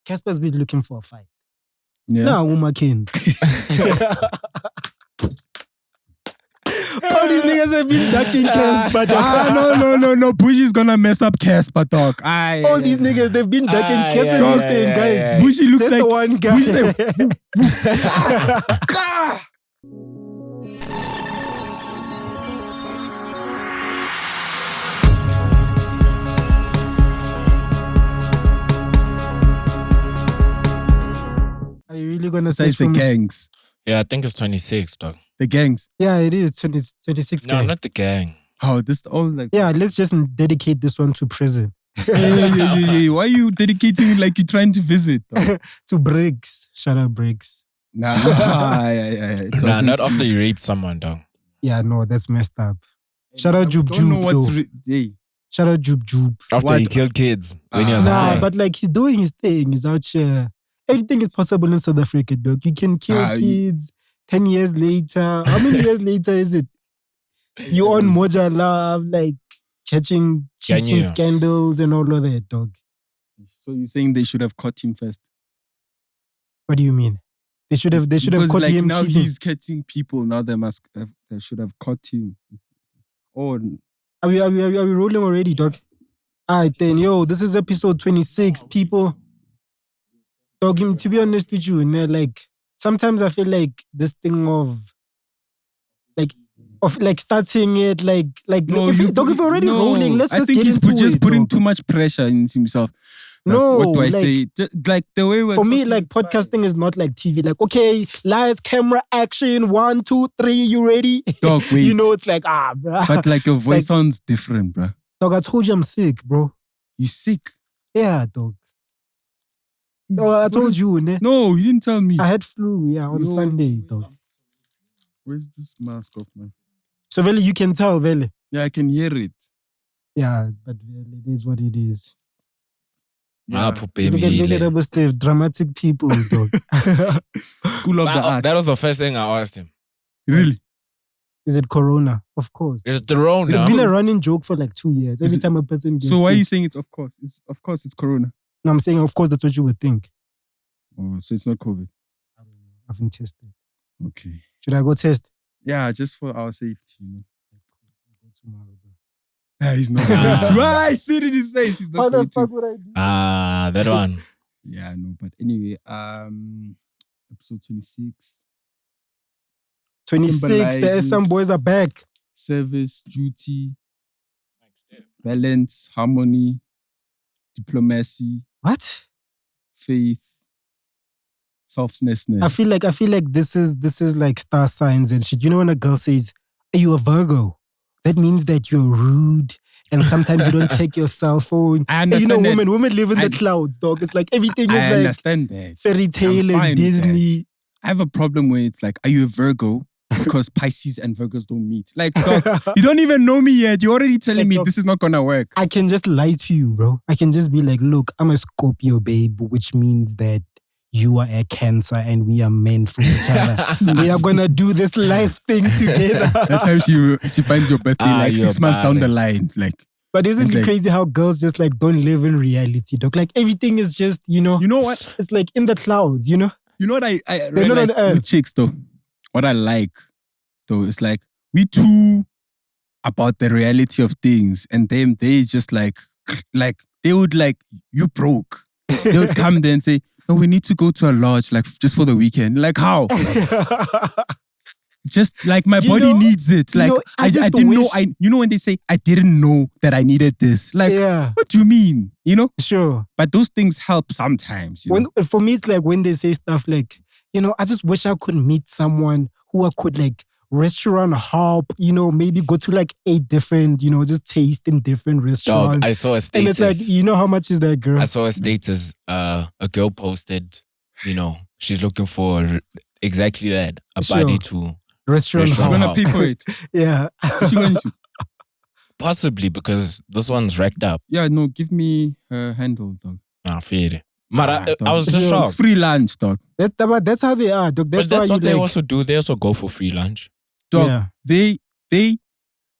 Cassper's been looking for a fight. Yeah. Nah, Uma can't. All these niggas have been ducking Cassper. No. Bujy's gonna mess up Cassper, dog. All these niggas, they've been ducking Cassper. Guys, Bujy looks just like the one guy. Are you really gonna say it's the gangs? Yeah, I think it's 26, dog. The gangs. Yeah, it is 26 No, gang. not the gang. Oh, this all like. Yeah, let's just dedicate this one to prison. Yeah. Why are you dedicating it like you're trying to visit? Dog? To Briggs. Shout out Briggs. Nah, yeah. Nah, not after you rape someone, dog. Yeah, no, that's messed up. Shout out Jub Don't know Jub what's though. Shout out Jub Jub. After he killed kids when he was Nah, high. but like he's doing his thing. He's out here. Everything is possible in South Africa, dog. You can kill kids 10 years later. How many years later is it? You on Moja Love, like catching cheating scandals and all of that, dog. So you're saying they should have caught him first? What do you mean? They should have caught like him now cheating. he's catching people. Now they should have caught him. Or Are we rolling already, dog? Alright then, yo, this is episode 26, people. Dog, to be honest with you, like sometimes I feel like this thing of starting it no, if we're already rolling, let's just get into it. I think he's just putting dog. too much pressure in himself. Like, No, what do I like, say? Like the way we're for me, like podcasting is not like TV. Like, okay, lights, camera, action, 1, 2, 3, you ready? Dog, wait. You know, it's like bruh. But like your voice sounds different, bro. Dog, I told you I'm sick, bro. You sick? Yeah, dog. No, I told you, ne? No, you didn't tell me. I had flu, on Sunday, dog. Where's this mask off, man? So, Vele, you can tell, Vele. Yeah, I can hear it. Yeah, but Vele, it is what it is. Yeah. Look at Steph, dramatic people, dog. School of the Arts. That was the first thing I asked him. Really? Is it Corona? Of course. It's the Rona. It's been a running joke for like 2 years. Every time a person gets So why are sick. you saying it's of course? Of course it's Corona. No, I'm saying, of course, that's what you would think. Oh, so it's not COVID. I haven't tested. Okay. Should I go test? Yeah, just for our safety, you know. Go tomorrow, bro. Yeah, he's not. I see it in his face. He's not. How the going fuck to. would I do? That one. Yeah, no, but anyway, episode 26. 26, the SM boys are back. Service, duty, balance, harmony, diplomacy, What? faith, selflessness. I feel like this is like star signs and shit. You know when a girl says, "Are you a Virgo?" That means that you're rude and sometimes you don't check your cell phone. I And you know, understand that. women live in the clouds, dog. It's like everything is I like understand that. fairy tale I'm fine and with Disney. that. I have a problem where it's like, are you a Virgo? Because Pisces and Virgos don't meet. Like, dog, you don't even know me yet. You're already telling me dog, this is not gonna work. I can just lie to you, bro. I can just be like, look, I'm a Scorpio, babe, which means that you are a Cancer and we are meant for each other. We are gonna do this life thing together. That time she finds your birthday like 6 months down the line. Like, but isn't it like, crazy how girls just like don't live in reality, dog? Like everything is just, you know what? It's like in the clouds, you know? You know what I They're not realized on Earth. with chicks though? What I like though is like we too about the reality of things, and them they just like they would like, you broke. They would come there and say, no, we need to go to a lodge like just for the weekend. Like how? Just like my body needs it. Like I didn't know. You know when they say I didn't know that I needed this. Like what do you mean? You know? Sure. But those things help sometimes. You know? For me, it's like when they say stuff like, I just wish I could meet someone who I could like restaurant hop, maybe go to like 8 different, just taste in different restaurants. Dog, I saw a status. And it's like, how much is that girl? I saw a status. A girl posted, she's looking for exactly that. A body to restaurant hop. She's going to pay for it. Yeah. Is she going to? Possibly, because this one's racked up. Yeah, no, give me her handle, dog. Nah, fair. But I was just shocked. It's free lunch, dog. That's how they are, dog. That's what they like, also do. They also go for free lunch. Dog, they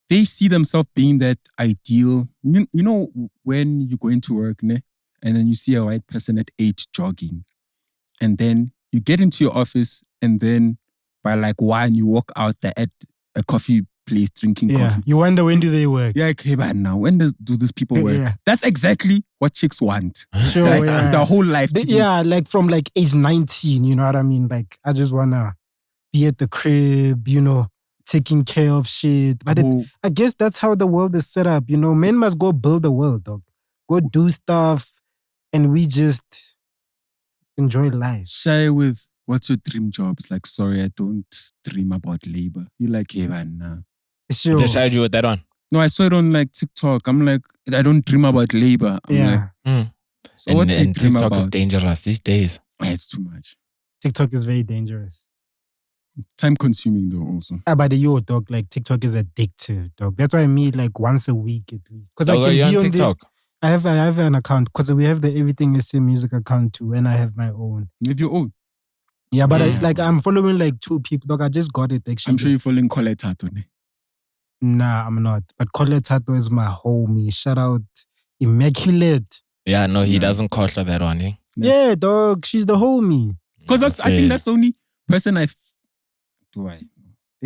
see themselves being that ideal. You know when you go into work, ne? and then you see a white person at 8 jogging. And then you get into your office, and then by like 1, you walk out there at a coffee place drinking coffee. You wonder, when do they work? Yeah, okay, but now, when do these people work? Yeah. That's exactly what chicks want. Sure, Like, yeah. the whole life. Like from like age 19, you know what I mean? Like, I just want to be at the crib, taking care of shit. But I guess that's how the world is set up, Men must go build the world, dog. Go do stuff, and we just enjoy life. Shy with, what's your dream job? It's like, sorry, I don't dream about labor. You're like, hey, man, nah. Sure. They showed you with that on. No, I saw it on like TikTok. I'm like, I don't dream about labor. I'm like, so what do you dream TikTok about? is dangerous these days. It's too much. TikTok is very dangerous. Time consuming though also. But dog, like TikTok is addictive, dog. That's why I meet like once a week at least. Because I can you're be on on TikTok. I have an account because we have the Everything is Same Music account too, and I have my own. You have your own? Yeah, but I'm following like 2 people. Dog, I just got it actually. I'm sure you're following Kole Tato. Nah, I'm not. But Kole Tato is my homie. Shout out Immaculate. Yeah, no, he doesn't cost that one, eh? Yeah, dog. She's the homie. Because I think that's the only person there's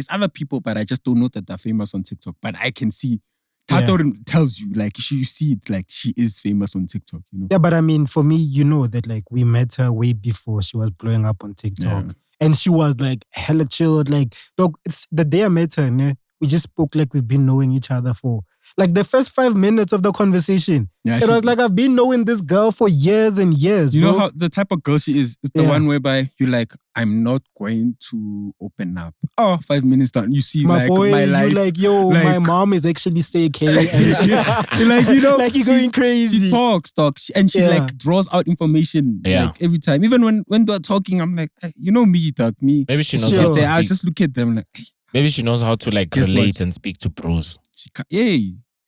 other people, but I just don't know that they're famous on TikTok. But I can see. Tato tells you, like, you see it, like, she is famous on TikTok, Yeah, but I mean, for me, that, like, we met her way before she was blowing up on TikTok. Yeah. And she was, like, hella chilled. Like, dog, it's the day I met her, we just spoke like we've been knowing each other for, like, the first 5 minutes of the conversation. Yeah, it was like, I've been knowing this girl for years and years, You know how the type of girl she is? It's the one whereby you're like, I'm not going to open up. 5 minutes down, you see, my like, boy, my life. You're like, yo, my mom is actually sick. You're like, like you're going crazy. She talks, and she like draws out information like every time. Even when they're talking, I'm like, you know me, dog, me. Maybe she knows how to speak. I just look at them like, maybe she knows how to like relate and speak to pros.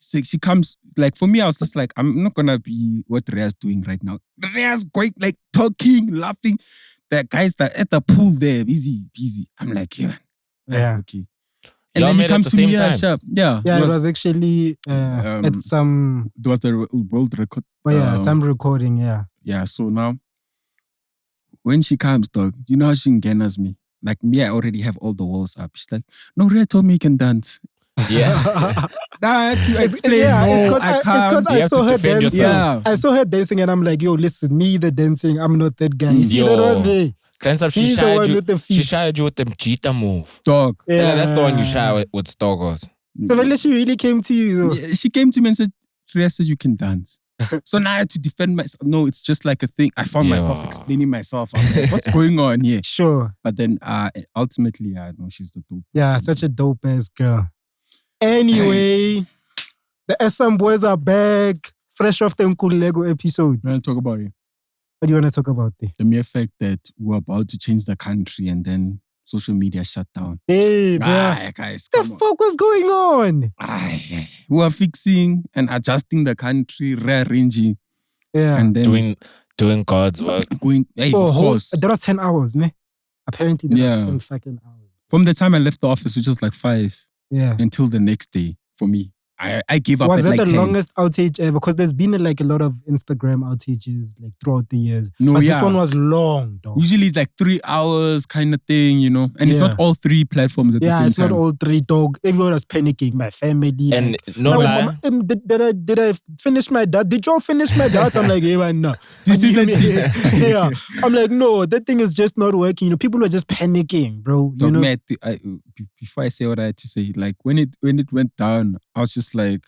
She comes, like, for me, I was just like, I'm not gonna be what Rhea's doing right now. Rhea's going, like, talking, laughing. The guys that at the pool there, busy. I'm like, okay. And then he comes to me, sharp. Yeah, it was actually at some... It was the world record. Some recording, Yeah, so now, when she comes, dog, you know how she enganas me? Like, me, I already have all the walls up. She's like, no, Rhea told me you can dance. Yeah. I have to explain. I can't. I saw her dancing. Yeah. I saw her dancing and I'm like, yo, listen, me the dancing, I'm not that guy. You see that one there? She's the one with the feet. She shied you with the Jita move. Dog. Yeah, that's the one you shy with Stoggers. So she really came to you though. Yeah, she came to me and said, Rhea said you can dance. So now I had to defend myself. No, it's just like a thing. I found myself explaining myself. I'm like, what's going on here? Sure. But then ultimately, I know she's the dope. Yeah, such a dope ass girl. Anyway, the SM boys are back. Fresh off the Nkululeko episode. We're going to talk about it. What do you want to talk about there? The mere fact that we're about to change the country and then social media shut down. Hey, guys, what the fuck was going on? We are fixing and adjusting the country, rearranging. Yeah. And then doing God's work. Of course. There was 10 hours, ne? Apparently there was 10 fucking hours. From the time I left the office, which was like 5, until the next day for me. I gave up was at that like the 10. longest outage ever? Because there's been like a lot of Instagram outages like throughout the years. No, but this one was long, dog. Usually it's like 3 hours kind of thing, And it's not all 3 platforms at the same time. Yeah, it's not all 3, dog. Everyone was panicking. My family. And did I finish my data? Did y'all finish my data? I'm like, hey, man, no. Yeah. I'm like, no, that thing is just not working. People were just panicking, bro. Dog, before I say what I had to say, like when it went down, I was just like,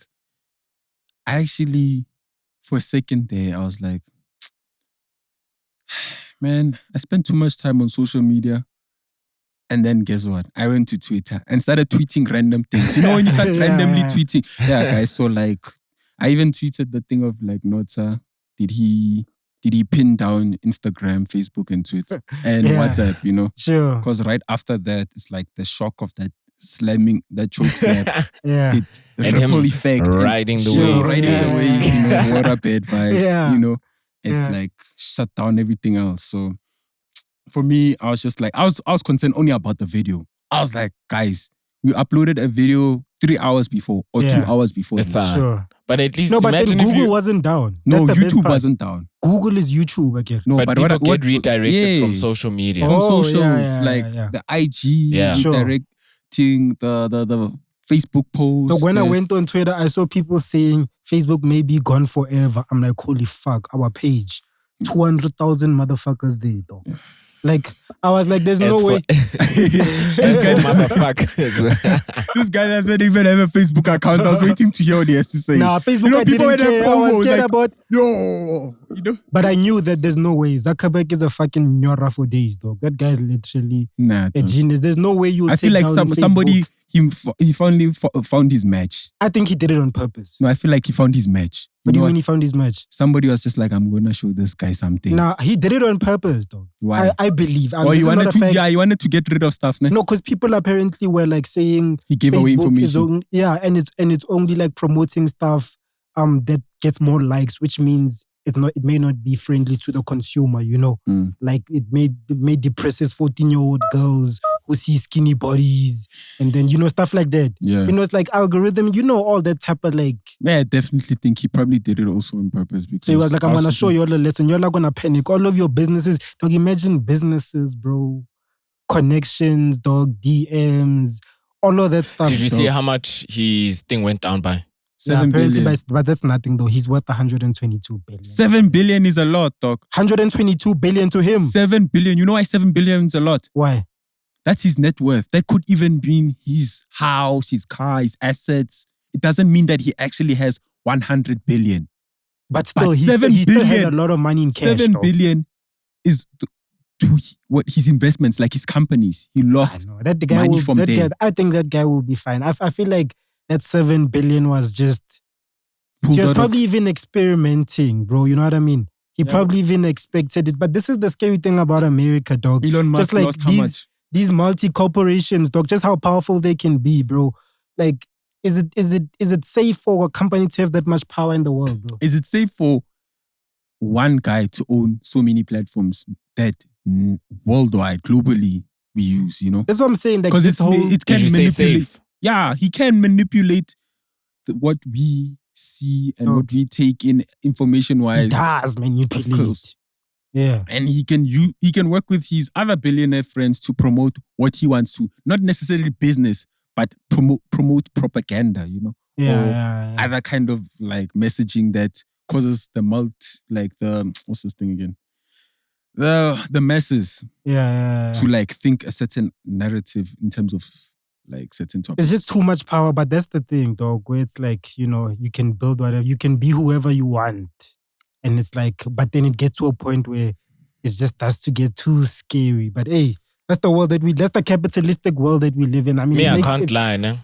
I actually, for a second there, I was like, man, I spent too much time on social media. And then guess what? I went to Twitter and started tweeting random things. You know when you start randomly tweeting? Yeah, guys. So like, I even tweeted the thing of like, Nota, did he pin down Instagram, Facebook, and Twitter and WhatsApp? Sure. Because right after that, it's like the shock of that slamming, that choke slap. And ripple effect. Riding the wave. What up vibes, it like shut down everything else. So for me, I was just like, I was concerned only about the video. I was like, guys, we uploaded a video 3 hours before or 2 hours before. But But at least No, but then imagine if Google you, wasn't down. No, That's the best YouTube part. wasn't down. Google is YouTube again. No, but but people what get redirected from yeah. social media. From Oh, socials, yeah, like yeah. the IG Yeah. Sure. redirecting the Facebook post. So when I went on Twitter, I saw people saying Facebook may be gone forever. I'm like, holy fuck, our page. 200,000 motherfuckers there, though. Like, I was like, there's no way. Motherfuckers. This guy doesn't even have a Facebook account. I was waiting to hear what he has to say. Nah, Facebook, You know, I people didn't in their care. I was promos, scared like, about... Yo, you know? But I knew that there's no way. Zuckerberg is a fucking nyora for days, dog. That guy is literally Nah, a genius. There's no way you'll I feel take like down somebody, Facebook. he finally found his match. I think he did it on purpose. No, I feel like he found his match. What do you know mean he found his match? Somebody was just like, I'm going to show this guy something. Nah, he did it on purpose, dog. Why? I believe. Or you wanted to, you wanted to get rid of stuff, ne? No, because people apparently were like saying He gave away information. And it's only like promoting stuff that gets more likes, which means it may not be friendly to the consumer, you know. Like it may depresses 14-year-old girls who see skinny bodies and then, you know, stuff like that. Yeah. You know, it's like algorithm, you know, all that type of like... Yeah, I definitely think he probably did it also on purpose. Because So he was like, I'm going to show you all a lesson. You're not going to panic. All of your businesses, dog, imagine businesses, bro. Connections, dog, DMs, all of that stuff. Did you see how much his thing went down by? 7 billion. But that's nothing though. He's worth 122 billion. 7 billion is a lot, dog. 122 billion to him. 7 billion. You know why 7 billion is a lot? Why? That's his net worth. That could even mean his house, his car, his assets. It doesn't mean that he actually has 100 billion. But still, But he 7 still had a billion. lot of money in cash. 7 though. billion is to what his investments, like his companies. He I lost know. That guy money will, from that them. guy, I think that guy will be fine. I feel like that 7 billion was just... pulled He was out probably even experimenting, bro. You know what I mean? He probably even expected it. But this is the scary thing about America, dog. Elon Musk Just like lost how much? these multi-corporations, dog, just how powerful they can be, bro. Like, is it safe for a company to have that much power in the world, bro? Is it safe for one guy to own so many platforms that worldwide, globally, we use, you know? That's what I'm saying. Like, Because this whole... it can Did you say manipulate. safe? Yeah, he can manipulate what we see and what we take in information-wise. He does manipulate. Of course. Yeah. And he can work with his other billionaire friends to promote what he wants to. Not necessarily business, but promote propaganda, you know? Yeah. Other kind of like messaging that causes the what's this thing again? The masses to like think a certain narrative in terms of like certain topics. It's just too much power, but that's the thing, dog, where it's like, you know, you can build whatever, you can be whoever you want. And it's like, but then it gets to a point where it just starts to get too scary. But hey, that's the capitalistic world that we live in. I mean, I can't lie, ne?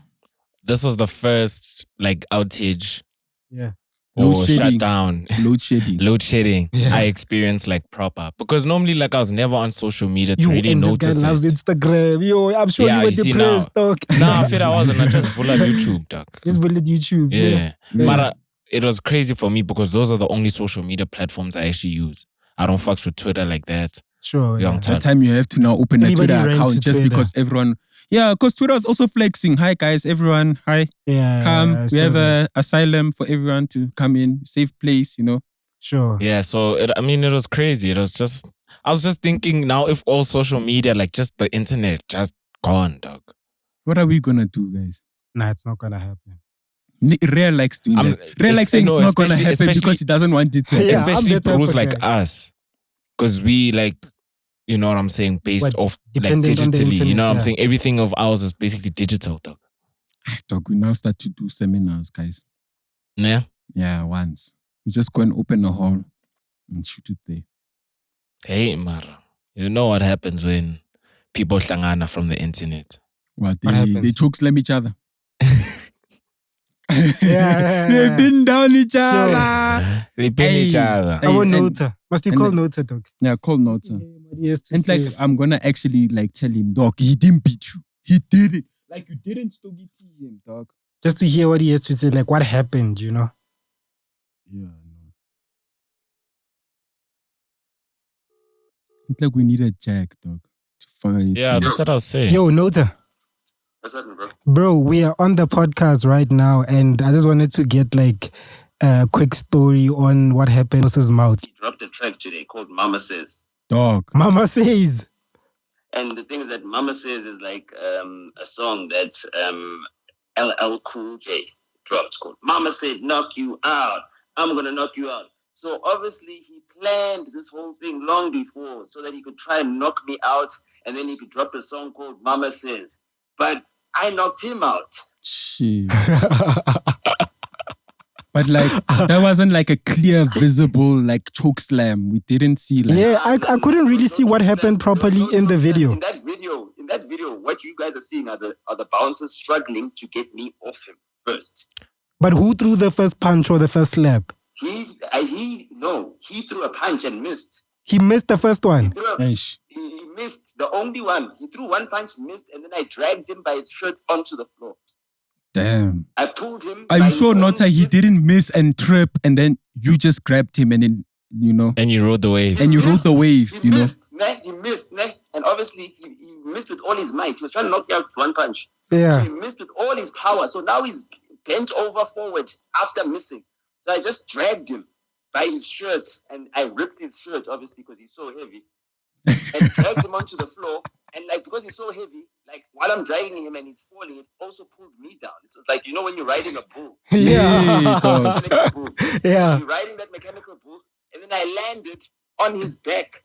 This was the first like outage. Yeah. Or shutdown. Load shedding. Yeah. I experienced like proper. Because normally like I was never on social media to really notice this guy loves it. Instagram. Yo, I'm sure you were depressed, dog. No, I feel I wasn't. I just full of YouTube, dog. Just bullet YouTube. Yeah. But it was crazy for me because those are the only social media platforms I actually use. I don't fucks with Twitter like that. Sure. Yeah. That time you have to now open a Twitter account just Twitter. because everyone... Yeah, because Twitter is also flexing. Hi guys, everyone. Hi. Yeah. Come. We have an asylum for everyone to come in. Safe place, you know. Sure. Yeah, so it was crazy. I was just thinking now if all social media, like just the internet, just gone, dog. What are we gonna do, guys? Nah, it's not gonna happen. Rare likes doing that. Rare likes saying it's not gonna happen because he doesn't want it to. Yeah, especially bros like us. Because we like, you know what I'm saying, based off like digitally. You know what I'm saying? Everything of ours is basically digital, dog. Dog, we now start to do seminars, guys. Yeah? Yeah, once. We just go and open a hall and shoot it there. Hey, Mara. You know what happens when people hlangana from the internet? What they choke slam each other. Yeah. They pin down each other. They pin each other. I want Nota. Must you call Nota, dog? Yeah, call Nota. Yes, and like, I'm gonna actually like tell him, dog, he didn't beat you. He did it. Like, you didn't Stogie T him, dog. Just to hear what he has to say, like what happened, you know? Yeah, I know. It's like we need a jack, dog, to fight. Yeah, that's what I was saying. Yo, Nota. What's happening, bro? Bro, we are on the podcast right now, and I just wanted to get like a quick story on what happened in his mouth. He dropped a track today called Mama Says. Dog. Mama Says. And the thing is that Mama Says is like a song that LL Cool J dropped called Mama Said Knock You Out. I'm going to knock you out. So obviously he planned this whole thing long before so that he could try and knock me out and then he could drop a song called Mama Says. But I knocked him out. Shit. But like, that wasn't like a clear, visible like choke slam. We didn't see like... Yeah, I couldn't really see what happened properly in the video. In that video, what you guys are seeing are the bouncers struggling to get me off him first. But who threw the first punch or the first slap? He threw a punch and missed. He missed the first one. He missed the only one. He threw one punch, missed, and then I dragged him by his shirt onto the floor. Damn. I pulled him. Are you sure, Nota, he didn't miss and trip and then you just grabbed him and then, you know? And you rode the wave. He missed, and obviously he missed with all his might. He was trying to knock me out with one punch. Yeah. So he missed with all his power. So now he's bent over forward after missing. So I just dragged him by his shirt and I ripped his shirt, obviously, because he's so heavy. And dragged him onto the floor. And like, because he's so heavy, like while I'm dragging him and he's falling, it also pulled me down. It was like, you know, when you're riding a bull. Yeah. Yeah. You're riding that mechanical bull, and then I landed on his back,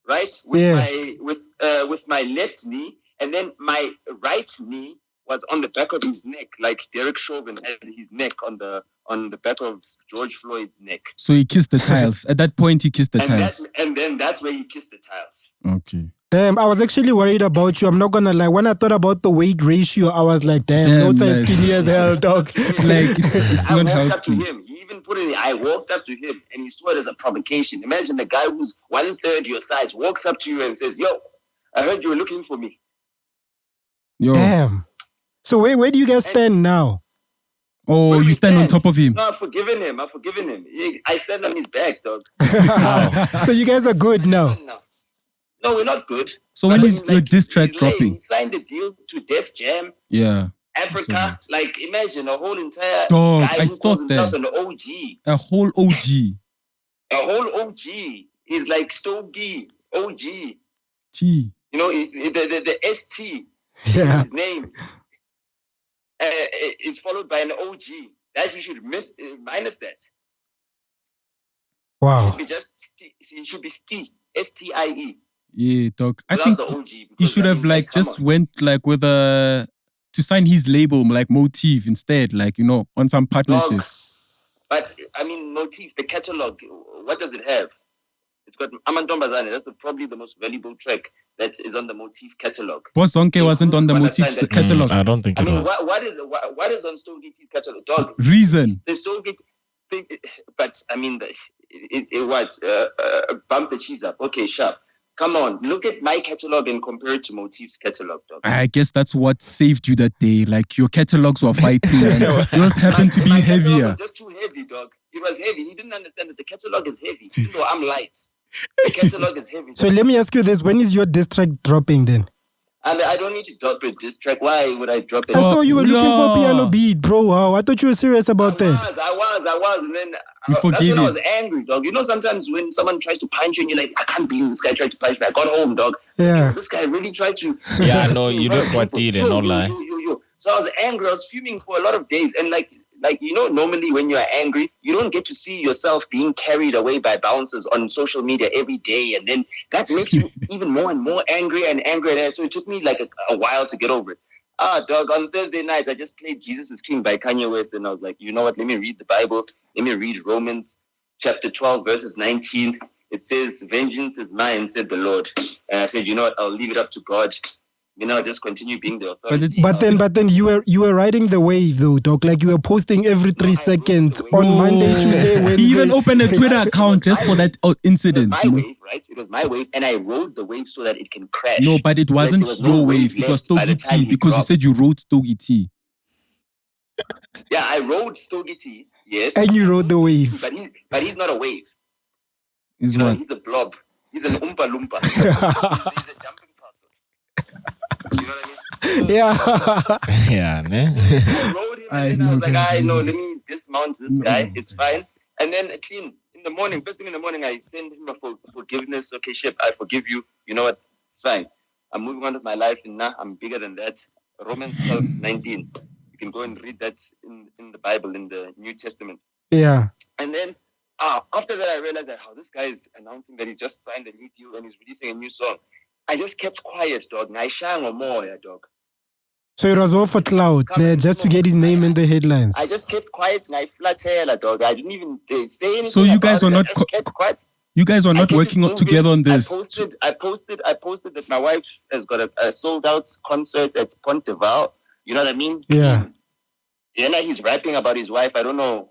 right? With my left knee, and then my right knee was on the back of his neck, like Derek Chauvin had his neck on the back of George Floyd's neck. So he kissed the tiles. At that point, he kissed the tiles. And then that's where he kissed the tiles. Okay. Damn, I was actually worried about you. I'm not gonna lie. When I thought about the weight ratio, I was like, damn, Nota is skinny as hell, dog. Like, it's I not walked healthy. up to him. He even put it. I walked up to him, and he saw it as a provocation. Imagine the guy who's 1/3 your size walks up to you and says, "Yo, I heard you were looking for me." Yo. Damn. So where do you guys stand now? Oh, you stand on top of him. No, I've forgiven him. I stand on his back, dog. So you guys are good now. No, we're not good. So when is your diss track dropping? He signed a deal to Def Jam. Yeah. Africa. Like, imagine a whole entire Dog, guy who calls himself an OG. A whole OG. A whole OG. He's like Stogie OG. T. You know, he's the ST. Yeah. His name is followed by an OG. That you should minus that. Wow. It should be STIE. Yeah, dog. I Without think the OG, he should have like just went like with to sign his label like Motif instead, like, you know, on some partnership. But I mean, Motif, the catalog, what does it have? It's got Amantombazane. That's probably the most valuable track that is on the Motif catalog. Boss Zonke wasn't on the Motif catalog. I don't think it was. What is on Stogie T's catalog? Dog. Reason. The Stogie thing, but I mean, it was bump the cheese up. Okay, sharp. Come on, look at my catalog and compare it to Motif's catalog, dog. I guess that's what saved you that day. Like, your catalogs were fighting and yours happened to be heavier. It was just too heavy, dog. It was heavy. He didn't understand that the catalog is heavy, even though I'm light. The catalog is heavy. So let me ask you this. When is your diss track dropping then? I mean, I don't need to drop a diss track. Why would I drop it? I saw you were looking for piano beat, bro. Wow, I thought you were serious about that. I was. And then that's when I was angry, dog. You know, sometimes when someone tries to punch you and you're like, I can't believe this guy tried to punch me. I got home, dog. Yeah. This guy really tried to... Yeah, no, you look what did and not lie. So I was angry. I was fuming for a lot of days. And like, you know, normally when you're angry, you don't get to see yourself being carried away by bouncers on social media every day. And then that makes you even more and more angry and angry. And so it took me like a while to get over it. Dog, on Thursday night, I just played Jesus is King by Kanye West. And I was like, you know what? Let me read the Bible. Let me read Romans chapter 12, verses 19. It says, vengeance is mine, said the Lord. And I said, you know what? I'll leave it up to God. You know, just continue being the authority. But then you were riding the wave though, dog. Like you were posting every 3 seconds on Monday, Tuesday, Wednesday. He even opened a Twitter account just for that incident. It was my wave, right? It was my wave, and I rode the wave so that it can crash. No, but it wasn't your wave. It was Stogie T because you said you rode Stogie T. Yeah, I rode Stogie T. Yes, and you rode the wave. But he's not a wave. He's what? He's a blob. He's an Oompa Loompa. He's a jumping puzzle. You know what I mean? Yeah, man. I rode him and then I was like, let me dismount this guy. It's fine. And then clean in the morning, first thing in the morning, I send him a forgiveness. Okay, Shep, I forgive you. You know what? It's fine. I'm moving on with my life, and now I'm bigger than that. Romans 12:19. You can go and read that in the Bible, in the New Testament. Yeah. And then after that, I realized that this guy is announcing that he just signed a new deal and he's releasing a new song. I just kept quiet, dog. Naishang or more, dog. So it was all for clout, just to get his name in the headlines. I just kept quiet, and I flat tail, dog. I didn't even say anything. So you guys were not kept quiet. You guys were not working together on this. I posted that my wife has got a sold out concert at Ponteval. You know what I mean? Yeah. Yeah, he's rapping about his wife. I don't know,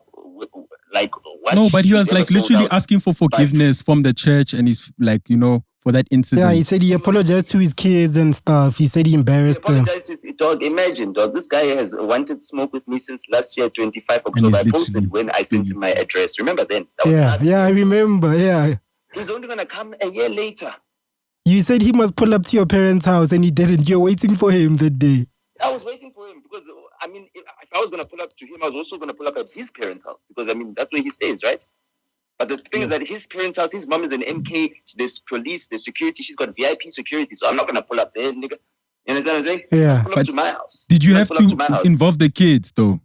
like what. No, but he was like literally asking for forgiveness from the church, and he's like, for that incident. Yeah, he said he apologized to his kids and stuff. He said he embarrassed them. Apologized to his dog. Imagine, dog. This guy has wanted to smoke with me since last year, 25 October. I posted when I sent him my address. Remember then? Yeah, I remember. Yeah. He's only gonna come a year later. You said he must pull up to your parents' house, and he didn't. You're waiting for him that day. I was waiting for him because, I mean, if I was going to pull up to him, I was also going to pull up at his parents' house because, I mean, that's where he stays, right? But the thing is that his parents' house, his mom is an MK, there's police, there's security, she's got VIP security, so I'm not going to pull up there, nigga. You understand what I'm saying? Yeah. Pull up to my house. Did you have to involve the kids, though?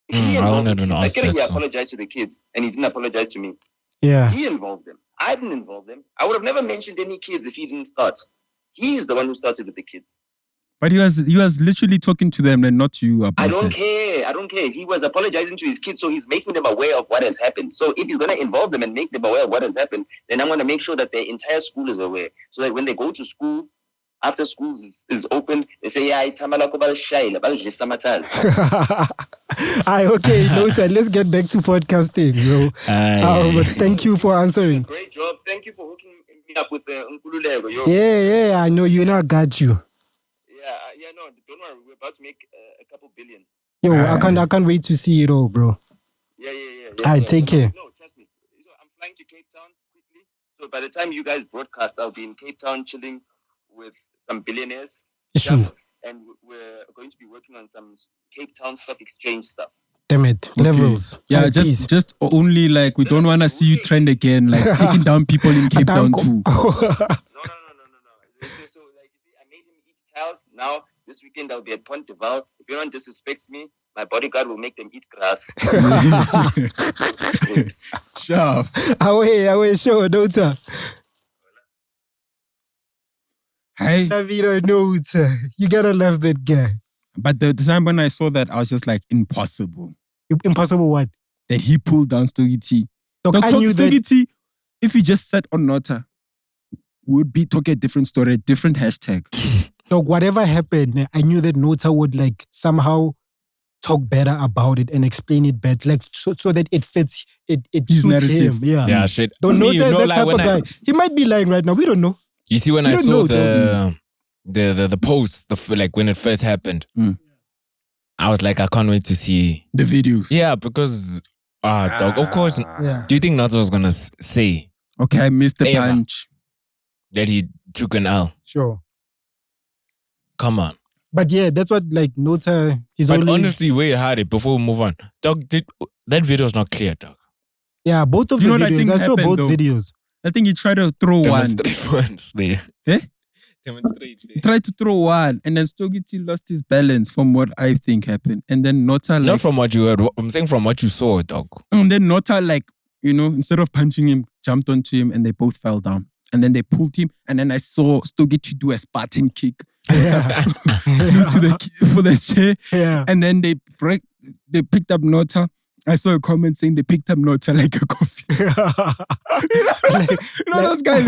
He involved them. Like, he apologized to the kids, and he didn't apologize to me. Yeah. He involved them. I didn't involve them. I would have never mentioned any kids if he didn't start. He is the one who started with the kids. But he was literally talking to them and not to you about I don't care. He was apologizing to his kids, so he's making them aware of what has happened. So if he's going to involve them and make them aware of what has happened, then I'm going to make sure that their entire school is aware. So that when they go to school, after school is open, they say, yeah, okay, Nota, let's get back to podcasting, bro. But thank you for answering. Great job. Thank you for hooking me up with the Nkululeko. Yeah, I know you. I got you. Yeah, no, don't worry. We're about to make a couple billion. Yo, I can't wait to see it all, bro. Yeah. Take care. No, trust me. So I'm flying to Cape Town quickly. So by the time you guys broadcast, I'll be in Cape Town chilling with some billionaires. And we're going to be working on some Cape Town Stock Exchange stuff. Damn it. Okay. Levels. Yeah, just only like we don't want to see you trend again, like taking down people in Cape Town too. No. So like you see, I made him eat tiles. Now this weekend I'll be at Ponteval. If anyone disrespects me, my bodyguard will make them eat grass. Sure. Away, sure, Nota. Hey. Nota. You gotta love that guy. But the time when I saw that, I was just like, impossible. Impossible what? That he pulled down Stogie T. I knew Stogie that. T, if he just sat on Nota, would be talking a different story, a different hashtag. Dog, whatever happened, I knew that Nota would like somehow talk better about it and explain it better, like so that it fits, it suits narrative. him. Yeah. Yeah, shit. Don't Nota is that type of guy. He might be lying right now. We don't know. You see, when I saw the post, like when it first happened, I was like, I can't wait to see the videos. Yeah, because dog, of course. Yeah. Do you think Nota was gonna say? Okay, I missed the punch. That he took an L. Sure. Come on. But yeah, that's what like Nota is But always... honestly, wait, Harry, before we move on. Dog, that video is not clear, dog. Yeah, both of the videos. I saw both videos. I think he tried to throw one. There. Eh? Demonstrate. He tried to throw one, and then Stogie T lost his balance from what I think happened. And then Nota like... Not from what you heard. I'm saying from what you saw, dog. And then Nota like, instead of punching him, jumped onto him and they both fell down. And then they pulled him, and then I saw Stogie T do a Spartan kick for the chair. Yeah. And then they picked up Nota. I saw a comment saying they picked up Nota like a coffee. Those guys,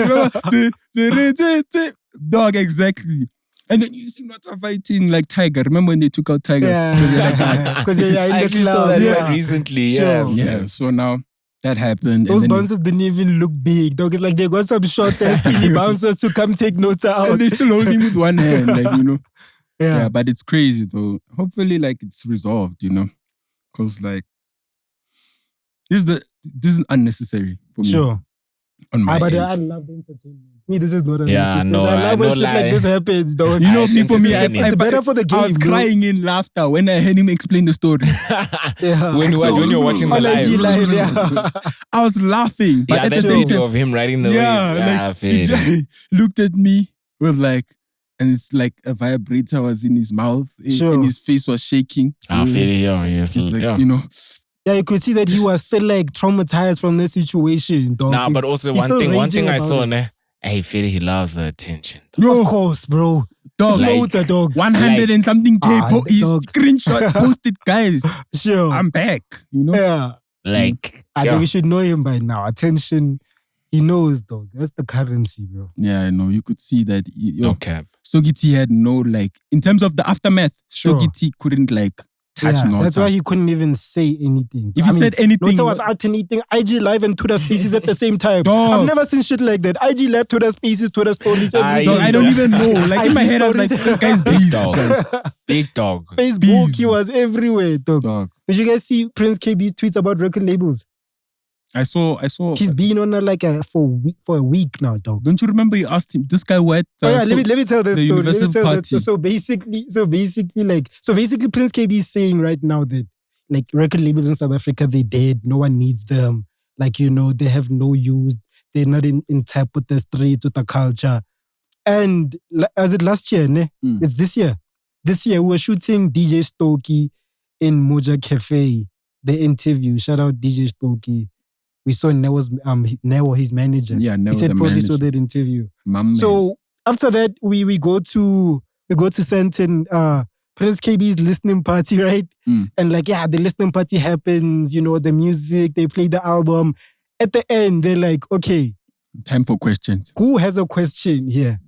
dog, exactly. And then you see Nota fighting like Tiger. Remember when they took out Tiger? Yeah. Because in the club. Yeah. Recently, sure. Yeah. So now that happened. Those bouncers didn't even look big. Dog, like they got some short and skinny bouncers to come take Nota out. And they still holding with one hand, like, Yeah, but it's crazy though. Hopefully, like it's resolved, because like this is unnecessary for me. Sure. On my But end. I love the entertainment. Me, this is not a Yeah, necessary. no, I love when no shit lie. like this happens, dog. You know, I me think for me, it's it's better for the I was game, bro. crying in laughter when I heard him explain the story. Yeah. when you're watching the On IG live. live, yeah. I was laughing, but Yeah, at the that's same the video time, of him riding the yeah, wave. like he just looked at me with like, and it's like a vibrator was in his mouth, Sure. and his face was shaking. I feel it, yes. It's like, yeah. you know, Yeah, you could see that he was still like traumatized from the situation, dog. Nah, but also He's one still thing raging I about saw, it. ne, I feel he loves the attention. Of course, bro. dog, Like- Loads of dog. 100 and something K. His dog. screenshot posted, guys. Sure. I'm back. You know, Yeah. Like, I think we should know him by now. Attention. He knows, dog. That's the currency, bro. yeah, I know. You could see that. no cap. Stogie T had no like in terms of the aftermath. Sure. Stogie T couldn't like touch Yeah, Nota. that's why he couldn't even say anything. If he said anything, Nota was alternating IG Live and Twitter Spaces at the same time. Dog. I've never seen shit like that. IG Live, Twitter Spaces, Twitter Stories, everything. dog, I don't even know. Like in my IG head, I was like, stories. this guy's Big beast. dog. Big dog. Facebook, Bees. he was everywhere, dog. Dog. Did you guys see Prince KB's tweets about record labels? I saw. He's been on for a week now, dog. Don't you remember you asked him? This guy what? Oh yeah, let me tell this the story. Let me Universal tell that. Party. So basically, Prince KB is saying right now that like record labels in South Africa, they dead. No one needs them. Like, you know, they have no use. They're not in tap with the streets, with the culture. And as it last year, ne? It's this year. This year we were shooting DJ Stogie in Moja Cafe. The interview. Shout out DJ Stogie. We saw Newo, his manager. Yeah, Newo, he said the probably manager. saw that interview. Man. So after that, we go to Santon, Prince KB's listening party, right? And like, yeah, the listening party happens, you know, the music, they play the album. At the end, they're like, okay, time for questions. who has a question here?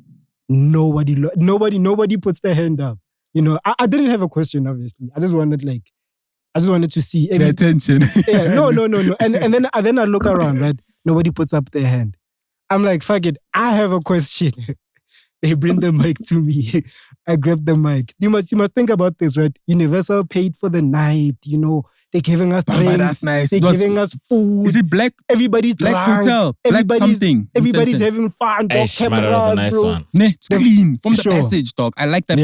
Nobody puts their hand up. You know, I didn't have a question, obviously. I just wanted to see. The attention. Yeah, no. And then I look around, right? Nobody puts up their hand. I'm like, fuck it. I have a question. They bring the mic to me. I grab the mic. You must think about this, right? Universal paid for the night, you know. They're giving us drinks. That's nice. They're giving us food. Is it Black? Everybody's Black drunk. Hotel? Black something? Everybody's having fun. Hey, Dog, Shmara, that cameras, was a nice bro. one. Ne, it's clean from the Sure. passage, dog. I like that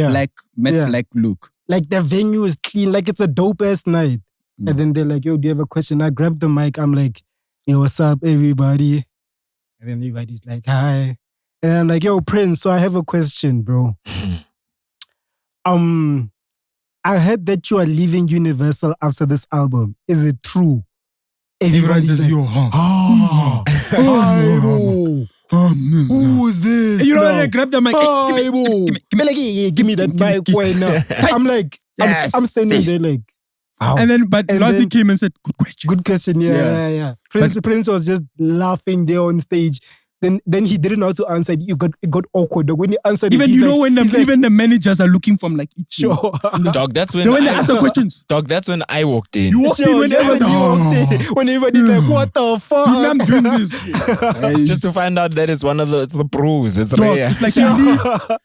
matte black look. Like the venue is clean. Like it's a dope ass night. And then they're like, yo, do you have a question? I grab the mic. I'm like, yo, what's up, everybody? And then everybody's like, hi. And I'm like, yo, Prince, so I have a question, bro. I heard that you are leaving Universal after this album. Is it true? Everybody says, yo, who is this? And you know, now? I grab the mic. Give me that mic right now. I'm like, I'm standing there like, wow. And then, but Lassie came and said, good question. Good question, yeah. Prince was just laughing there on stage. Then he didn't know how to answer. It got awkward. When he answered, Even it, you know when even the managers are looking from like each sure. Dog, that's when when they ask the questions. Dog, that's when I walked in. You walked in when when everybody's like, what the fuck? I'm doing this. Just to find out that it's it's the pros. It's Dog, rare. it's like you leave,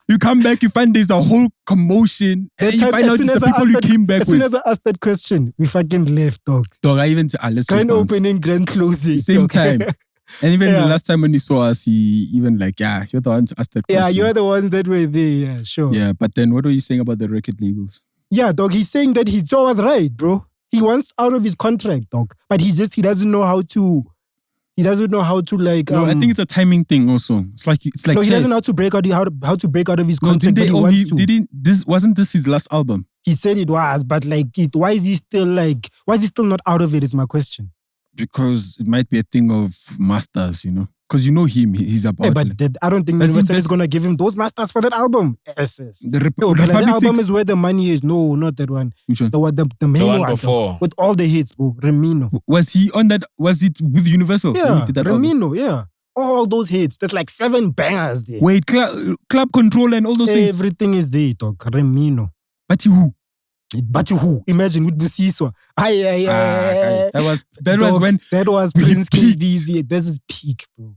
you come back, you find there's a whole commotion, and you find out it's the people you came back as soon with. as I asked that question, we fucking left, dog. Dog, I even let's Grand bounce. opening, grand closing. Same dog. time. And even the last time when you saw us, he even like, yeah, you're the one to ask that question. Yeah, you're the ones that were there. Yeah, sure. Yeah, but then what were you saying about the record labels? Yeah, dog. He's saying that he was right, bro. He wants out of his contract, dog. But he doesn't know how to. He doesn't know how to like. No, I think it's a timing thing also. It's like no, he chess. doesn't know how to break out how to break out of his No, contract. But he wants to. Wasn't this his last album? He said it was, but like, why is he still not out of it? Is my question. Because it might be a thing of masters, you know. Because you know him, he's about. Hey, but I don't think Universal is gonna give him those masters for that album. Yes. The that album is where the money is. No, not that one. Which one? The main one before. with all the hits, bro. Remino. Was he on that? Was it with Universal? Yeah, He did that Remino. album? Yeah, all those hits. There's like 7 bangers there. Wait, club control and all those things. Everything is there, dog. Remino. But who? But who? Imagine with Busiswa. That was when that was Prince KB's. That's his peak, bro.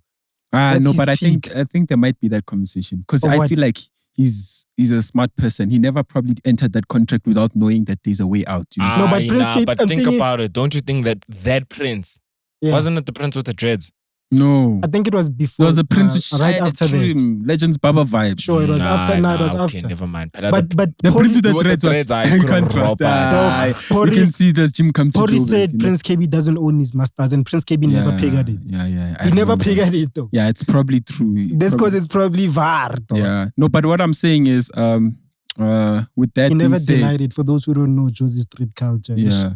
No, his but I peak. think there might be that conversation because Of I what? feel like he's a smart person. He never probably entered that contract without knowing that there's a way out. You know? No, but Prince but I'm think thinking- about it. Don't you think that Prince, wasn't it the Prince with the dreads? No. I think it was before. There was a Prince which right shied after at him. that. Legends Baba vibes. Sure, it was after. No, it was okay, after. never mind. But The Prince with the With the dreads, dreads, I I couldn't can't trust rob that. You can see the Jim come to Pori Joburg, said you know. Prince Kaybee doesn't own his masters, and Prince Kaybee never pegged it. Yeah. I He never remember. pegged it though. Yeah, it's probably true. That's because it's probably VAR. Though. Yeah. No, but what I'm saying is, with that He never being said, denied it. For those who don't know Josie street culture. yeah.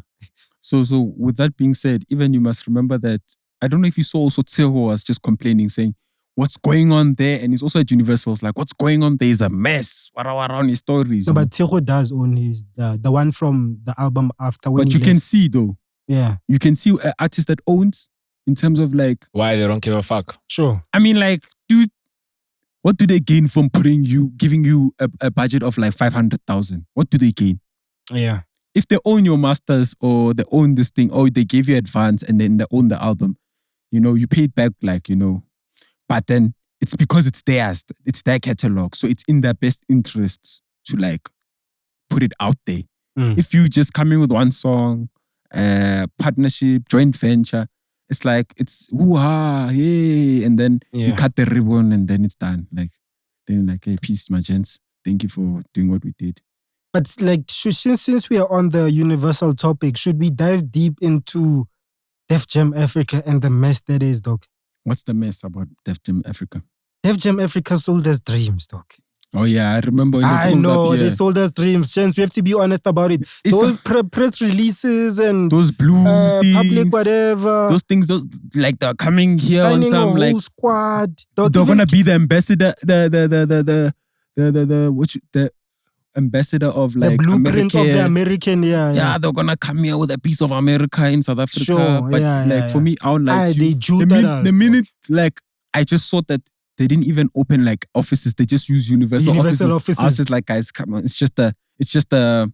So with that being said, even you must remember that, I don't know if you saw also Tshego was just complaining, saying, what's going on there? And he's also at Universal's like, what's going on there is a mess. What around his stories? No, but Tshego does own his the one from the album after. When but he you can left. see though. Yeah. You can see an artist that owns in terms of like, Why they don't give a fuck? Sure. I mean, like, dude, what do they gain from giving you a budget of like 500,000? What do they gain? Yeah. If they own your masters or they own this thing, or they gave you advance and then they own the album, you know, you paid back like, you know, but then it's because it's theirs, it's their catalog. So it's in their best interests to like put it out there. If you just come in with one song, partnership, joint venture, it's like, it's hoo-ha, yay, and then you cut the ribbon and then it's done. Like, then like, hey, peace, my gents. Thank you for doing what we did. But like, since we are on the Universal topic, should we dive deep into Def Jam Africa and the mess that is, dog? What's the mess about Def Jam Africa? Def Jam Africa sold us dreams, dog. Oh yeah, I remember. When I know, they sold us dreams. Chance, we have to be honest about it. Those press releases and those blue things, public whatever. Those things, like they're coming here signing on some a whole like squad. They're gonna be the ambassador, the ambassador of like the blueprint America. of the American, yeah. They're gonna come here with a piece of America in South Africa. Sure, but for me, I would like the minute like I just thought that they didn't even open like offices. They just use universal offices. I was just like, guys, come on. It's just a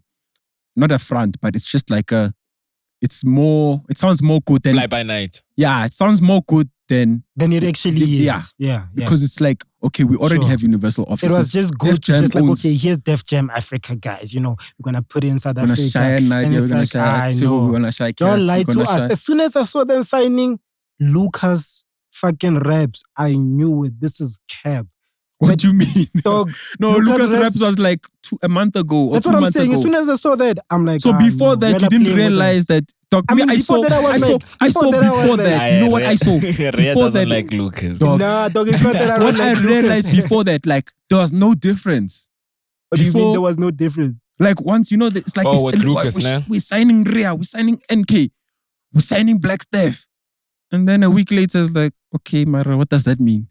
not a front, but it's just like it sounds more good than fly by night. Yeah, it sounds more good than it actually is. Yeah. Because it's like, okay, we already have universal offices. It was just good to just like, okay, here's Def Jam Africa, guys. You know, we're gonna put it in South Africa. And it's like, I know. We're gonna shy. Don't lie to us. As soon as I saw them signing Lucas fucking Raps, I knew it. This is cap. What do you mean? Dog, no, Lucas Raps was like a month ago or 2 months ago. That's what I'm saying. As soon as I saw that, I'm like, so before that, you didn't realize that. Dog, I saw before that. You know what I saw? Before that, like Lucas. Nah, dog, it's not that I what I realized before that, like, there was no difference. What do you mean there was no difference? Like, once, you know, it's like, we're signing Rhea, we're signing NK, we're signing Black Steph. And then a week later, it's like, okay, Mara, what does that mean?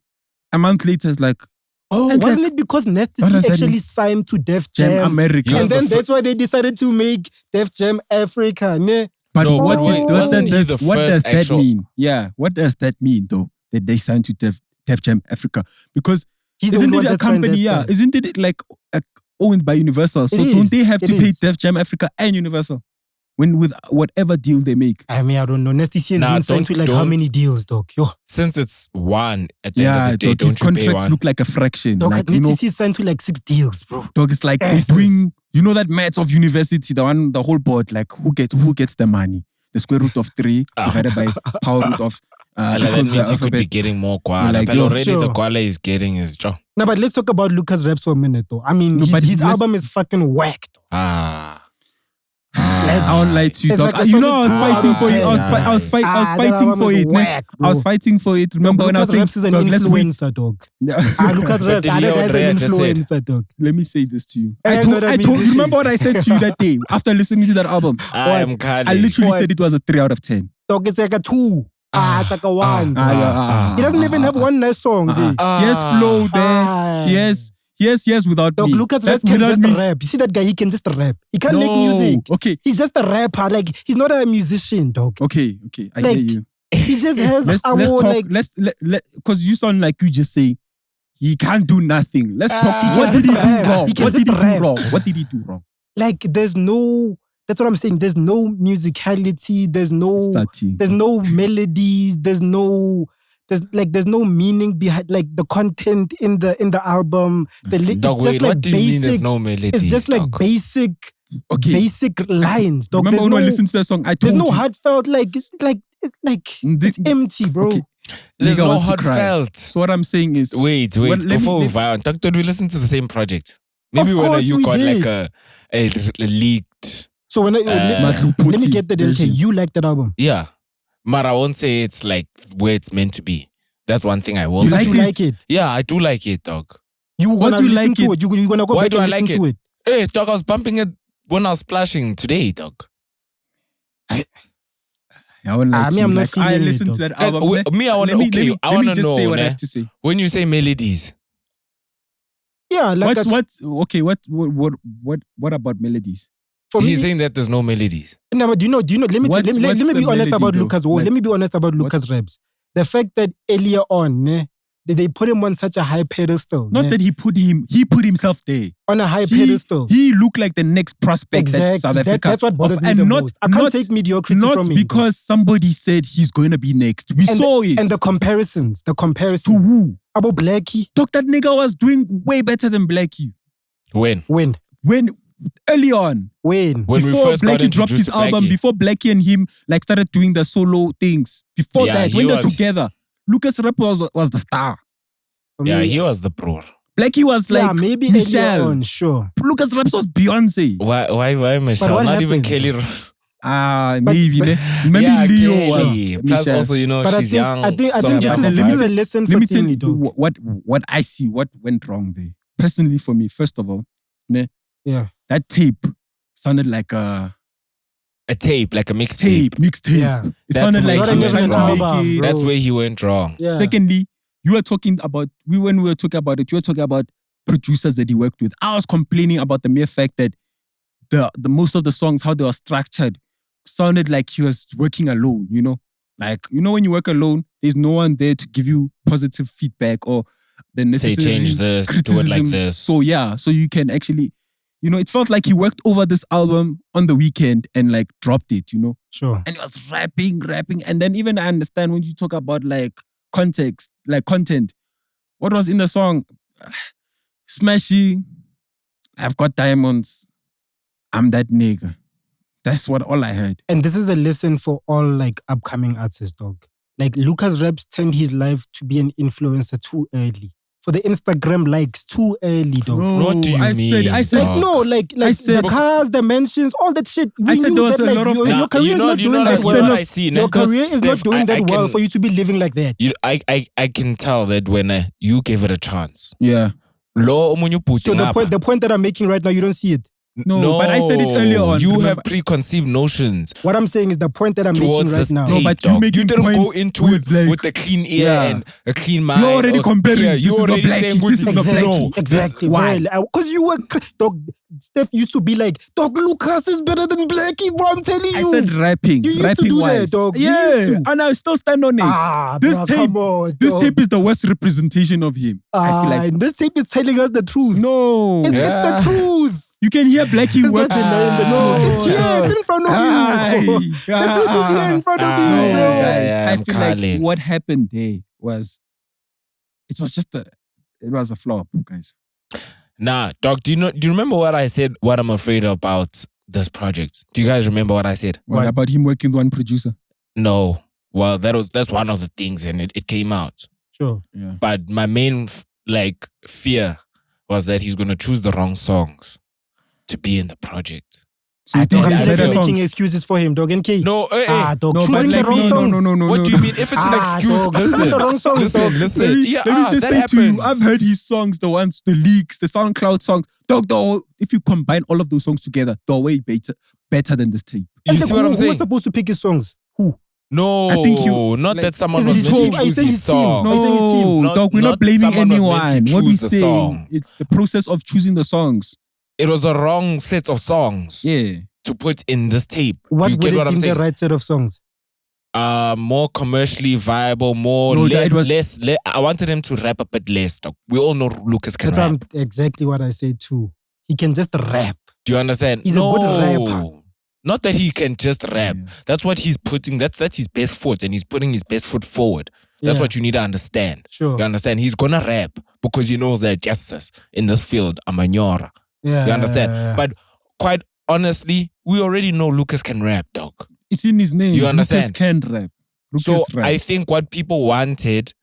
A month later, it's like, wasn't it because Nasty actually signed to Def Jam America? And then that's why they decided to make Def Jam Africa. Ne? But what does that mean? Yeah, what does that mean though? That they signed to Def Jam Africa? Because isn't it a company? Yeah, isn't it like owned by Universal? So don't they have to pay Def Jam Africa and Universal with whatever deal they make? I mean, I don't know. Nasty has been signed to like how many deals, dog? Yo. Since it's one at the end of the day, don't his contracts look like a fraction. Dog, like, Nasty is signed to like 6 deals, bro. Dog, it's like they're doing, you know that maths of university, the whole board, like who gets the money? The square root of 3 divided by power root of that means you could be getting more Kuala. Like, but already the Kuala is getting his job. No, but let's talk about Lucas Raps for a minute though. I mean, his album is fucking whack though. I won't lie to you, dog. Like you know, I was fighting for it. I was fighting for it. Whack, I was fighting for it. Remember when I was saying, Lucas Raps is an influencer, dog. Lucas Raps is an influencer, dog. Let me say this to you. I told you. Remember what I said to you that day after listening to that album? I literally said it was a 3 out of 10. Dog, it's like a 2. It's like a 1. He doesn't even have one nice song. Yes, flow there. Yes, without me. Lucas Raps can just rap. You see that guy, he can just rap. He can't make music. Okay. He's just a rapper. Like, he's not a musician, dog. Okay. I hear you. He just has because you sound like you just say he can't do nothing. Let's talk. What did he do wrong? What did he do wrong? Like, that's what I'm saying. There's no musicality. There's no melodies. There's no meaning behind like the content in the album. What do you mean there's no melody? It's just like basic lines. Dog. Remember when I listened to that song? There's no heartfelt. It's empty, bro. Okay. There's nigga no wants to hot cry. felt. So what I'm saying is, Wait. let Before me- we vibe on, did we listen to the same project? Maybe Of when course you we got did. like a leaked. So when let me get that. Okay, version. you like that album? Yeah. But I won't say it's like where it's meant to be. That's one thing I will You say. like you it? like it? Yeah, I do like it, dog. You Why gonna do you listen like to it? it? You gonna go Why back do I and like listen to it? Hey, dog, I was bumping it when I was splashing today, dog. I won't lie to me, you. I'm not Like, I feeling it, listened to dog. that album. Me, I want to let me know. just say what I have to say. When you say melodies, Yeah, like What about melodies? for me. he's saying that there's no melodies. No, but do you know? Let me What's be a honest melody, about though? Lucas. Like, let me be honest about Lucas Raps. The fact that earlier on, they put him on such a high pedestal. Not that he put himself there. On a high pedestal. He looked like the next prospect that Exactly. South Africa. That's what bothers me and the not, most. I can't take mediocrity not from him. because somebody said he's going to be next. We saw it. And the comparisons. To who? About Blackie. Dog, that nigga was doing way better than Blackie. When Early on. When we before first got Blackie dropped introduced his to album, Blackie. before Blackie and him like started doing the solo things. Before Yeah, that, he when they're was- together, LucasRap was the star. Yeah, he was the pro. Blackie was like maybe Michelle. earlier on, sure. LucasRap was Beyonce. Why Michelle? what Not even happened? Kelly. Maybe Yeah, Leo Kelly. was Plus Michelle. also, But she's young. I think so this I'm is vibes. a lesson Let for me tell Tini, you dog. what I see, what went wrong there. Personally for me, first of all, Yeah. that tape sounded like a tape, like a mixtape. mixtape. Yeah. It That's sounded where like he he was went trying to wrong. make Album, it. bro. That's where he went wrong. Yeah. Secondly, when we were talking about producers that he worked with. I was complaining about the mere fact that the most of the songs, how they were structured, sounded like he was working alone, Like, when you work alone, there's no one there to give you positive feedback or the necessary change this, do it like criticism. this. So yeah, so you can actually, it felt like he worked over this album on the weekend and like dropped it, Sure. And he was rapping. And then even I understand when you talk about like context, like content, what was in the song? Smashy, I've got diamonds, I'm that nigga. That's all I heard. And this is a lesson for all like upcoming artists, dog. Like LucasRap turned his life to be an influencer too early. For the Instagram likes too early, dog. What do you mean? I said, dog? No, like I said- the cars, the mentions, all that shit. We I said knew there was that, a like, lot of- your career is not doing that what well. I see. Your career is not Steph, doing that I well can- for you to be living like that. I can tell that when you gave it a chance. Yeah. Lo omunye So putting the point that I'm making right now, you don't see it. No, but I said it earlier on, You remember? have preconceived notions What I'm saying is the point that I'm towards making right this now. tape, No, but you dog. making didn't go points into with, it like- with a clean ear Yeah. and a clean mind. You're already or- comparing, Yeah, this you is not already Blackie, saying this is not no. Exactly. Why? Because you were, dog, Steph used to be like, dog, Lucas is better than Blackie, bro, I'm telling you. I said rapping. You used to rapping do that, wise. dog. You Yeah, used to. and I still stand on it. This bro, tape- come on, This dog. tape is the worst representation of him. I feel like This tape is telling us the truth. no. It's Yeah. the truth. You can hear Blackie It's work. not denying the No, truth. It's here, it's in front of Aye. you. The truth is here in front of you, No, bro. guys, Yeah, I I'm feel calling. like what happened there was, it was a flop, guys. Nah, dog, do you remember what I said, what I'm afraid about this project? Do you guys remember what I said? What about him working with one producer? No. Well, that's one of the things and it came out. Sure. Yeah. But my main fear was that he's going to choose the wrong songs to be in the project. So you I think don't- there's I You're better don't- making songs? excuses for him, dog, and K. No, Dog, No, but choosing the like, wrong songs. no. What do you mean? If it's an Ah, excuse, dog, listen, choosing the wrong songs, dog. listen. Let me Yeah, just that say to you, happens. I've heard his songs, the leaks, the SoundCloud songs. Dog, if you combine all of those songs together, they're way better than this tape. You And see what I'm who was saying? supposed to pick his songs? Who? No, I think not like, that someone is was it meant his to team? choose I think his his team. song. No. think it's him. No, dog, we're not Not blaming someone was meant to anyone. What we choose the saying, song. it's the process of choosing the songs. It was a wrong set of songs Yeah. to put in this tape. What Do you would get it what I'm be saying? the right set of songs? More commercially viable, No, it was- less. I wanted him to rap a bit less. Dog. We all know Lucas can That's rap. exactly what I say too. He can just rap. Do you understand? He's a good rapper. Not that he can just rap. Yeah. That's what he's putting. That's his best foot, and he's putting his best foot forward. That's Yeah. what you need to understand. Sure. You understand? He's gonna rap because he knows that justice in this field, Amanyora. Yeah. You understand? But quite honestly, we already know Lucas can rap, dog. It's in his name. You understand? Lucas can rap. So I think what people wanted,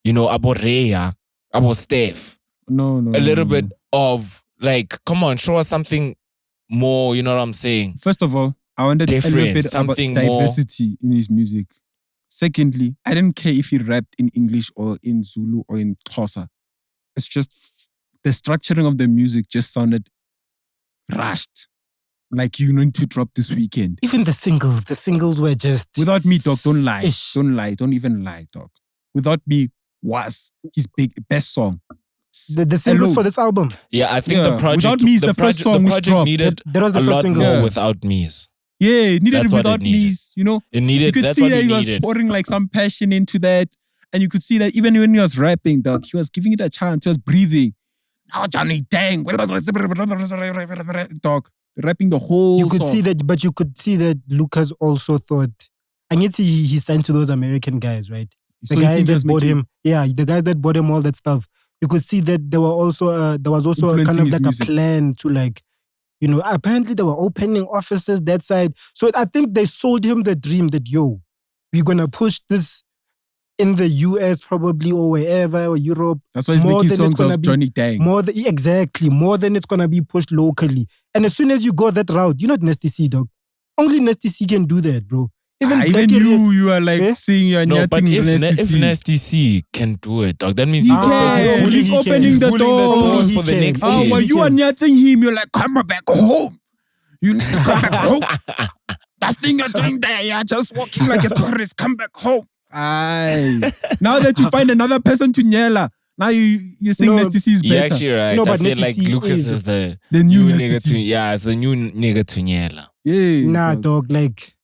about Rhea, about Steph, no, a little bit of like, come on, show us something more. You know what I'm saying? First of all, I wanted Different, a little bit about something more. diversity in his music. Secondly, I didn't care if he rapped in English or in Zulu or in Xhosa. It's just the structuring of the music just sounded rushed. Like you need to drop this weekend. Even the singles were just... Without Me, dog, don't lie. Ish. Don't lie. Don't even lie, dog. Without Me was his best song. The singles for this album. Yeah, I think the project... Without Me is the first song the which project dropped. needed That was the a first lot single. more Yeah. Without Me's. Yeah, it needed That's what Without it needed. Me's, you needed, you could that's see what that it he was needed. pouring like some passion into that. And you could see that even when he was rapping, dog, he was giving it a chance. He was breathing. Oh, Johnny, dang. Dog, rapping the whole You could song. see that, but you could see that Lucas also thought... I guess he signed to those American guys, right? So The you guys think he that was bought making- him... Yeah, the guys that bought him all that stuff. You could see that there was also Influencing kind of his like music. a plan to like... apparently they were opening offices that side. So I think they sold him the dream that, we're going to push this in the US probably or wherever, or Europe. That's why he's more making than it's songs gonna of be- Johnny Dang. Exactly. More than it's going to be pushed locally. And as soon as you go that route, you're not Nasty C, dog. Only Nasty C can do that, bro. Even you are like Eh? saying you're No, but if C. Nasty C can do it, dog, that means He he's can. bullying- He's opening the bullying door. doors He for the can. next Oh, kid. When you are nyatting him, you're like, come back home. You need to come back home. That thing you're doing there, you're just walking like a tourist. Come back home. Aye. Now that you find another person to nyela, now you think No, Nasty C is You're better. actually right. No, I but feel Nasty like C Lucas is is the the new new Nasty nigga to C. it's the new nigga to Nyela. Yeah. Nah, dog. dog, like...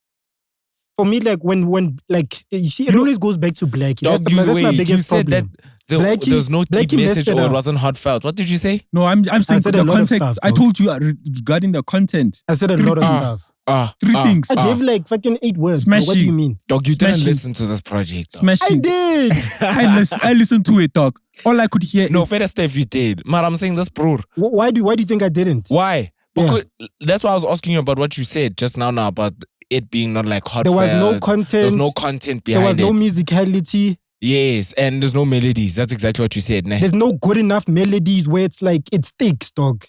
For me, like, when like, it always goes back to Blackie. Dog, That's my biggest you said problem. that Blackie- there's no deep Blackie messed message it or it up. wasn't heartfelt. What did you say? No, I'm saying said the a lot of context. stuff, I dog. told you regarding the content. I said a lot of stuff. Three things. I gave like fucking 8 words. bro. What do Smashing. you mean? Dog, you didn't Smashing. listen to this project. Dog. I Smashing. did. I listened to it, dog. All I could hear No, is better Steph, you did. Man, I'm saying this, bro. Why do you think I didn't? Why? Because that's why I was asking you about what you said just now about it being not like heartfelt. There was no content. There's no content There behind was no it. musicality. Yes, and there's no melodies. That's exactly what you said, nah. There's no good enough melodies where it's like, it sticks, dog.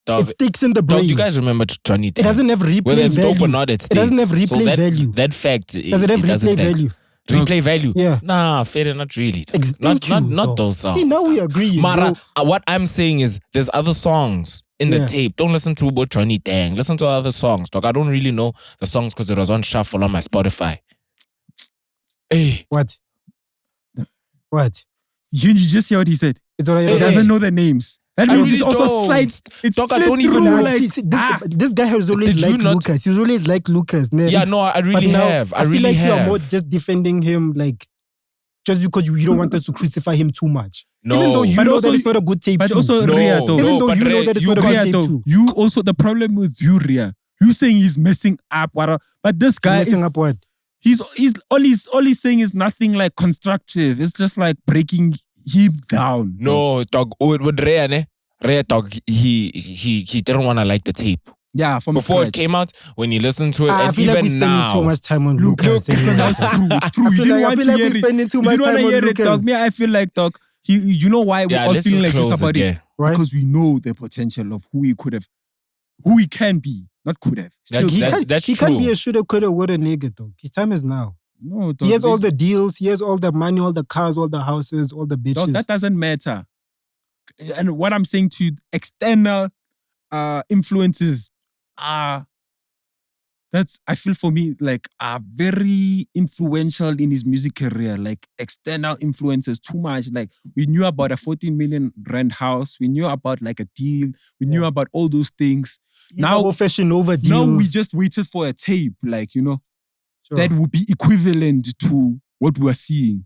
Dog, It sticks in the brain. dog, you guys remember Johnny It Dang? doesn't have Whether replay it's dope or value. not, it It doesn't have sticks. replay value. That fact, Does it have doesn't replay vex. value? Replay value? Yeah. Nah, fair, not really. dog. Thank you, Not dog. those songs. See, now we agree. Mara, bro. what I'm saying is there's other songs in the Yeah. tape. Don't listen to about Johnny Dang. Listen to other songs. Dog, I don't really know the songs because it was on shuffle on my Spotify. Hey. What? you just hear what he said. It's all right. He doesn't know the names. That I means really it also don't. slides. It's Dog, I slid don't even through know. like This guy has always Did you liked not- Lucas. He's always liked Lucas. Man. Yeah, no, I But really now, have. I feel really like you are have. more just defending him, like, just because you don't want us to crucify him too much. No. Even though you But know also- that it's not a good tape but too. also No, Ria, though. Even though but you know Ray, that it's you not a good Ria, tape though. too. You also, the problem with you, Ria, you saying he's messing up, but this guy Messing is, up what? he's all he's saying is nothing like constructive. It's just like breaking him down. No, dog, with Ray, ne? Ray, dog, he didn't want to like the tape. Yeah, from Before scratch. it came out, when you listen to it, I and feel like we're even spending now. too much time on Look, Lucas. because anyway. that's true. It's true. I You feel didn't like, I want feel to like hear we're it. spending too You much didn't want time to on hear it, dog. Lucas. Me, I feel like, dog, you know why we're Yeah, all let's feeling just like this close about it, it? yeah. Right? Because we know the potential of who he could have, who he can be, not could have. That's- he that's he can't true. be a shoulda, coulda, woulda nigga, though. His time is now. No, dog, He has all this- the deals. He has all the money, all the cars, all the houses, all the bitches. dog, that doesn't matter. And what I'm saying to external influences are, that's, I feel for me, like, are very influential in his music career. Like, external influences too much. Like, we knew about a 14 million rand house. We knew about like a deal. We knew about all those things. Now, fashion over deals. now we just waited for a tape, like, you know, Sure. that would be equivalent to what we are seeing.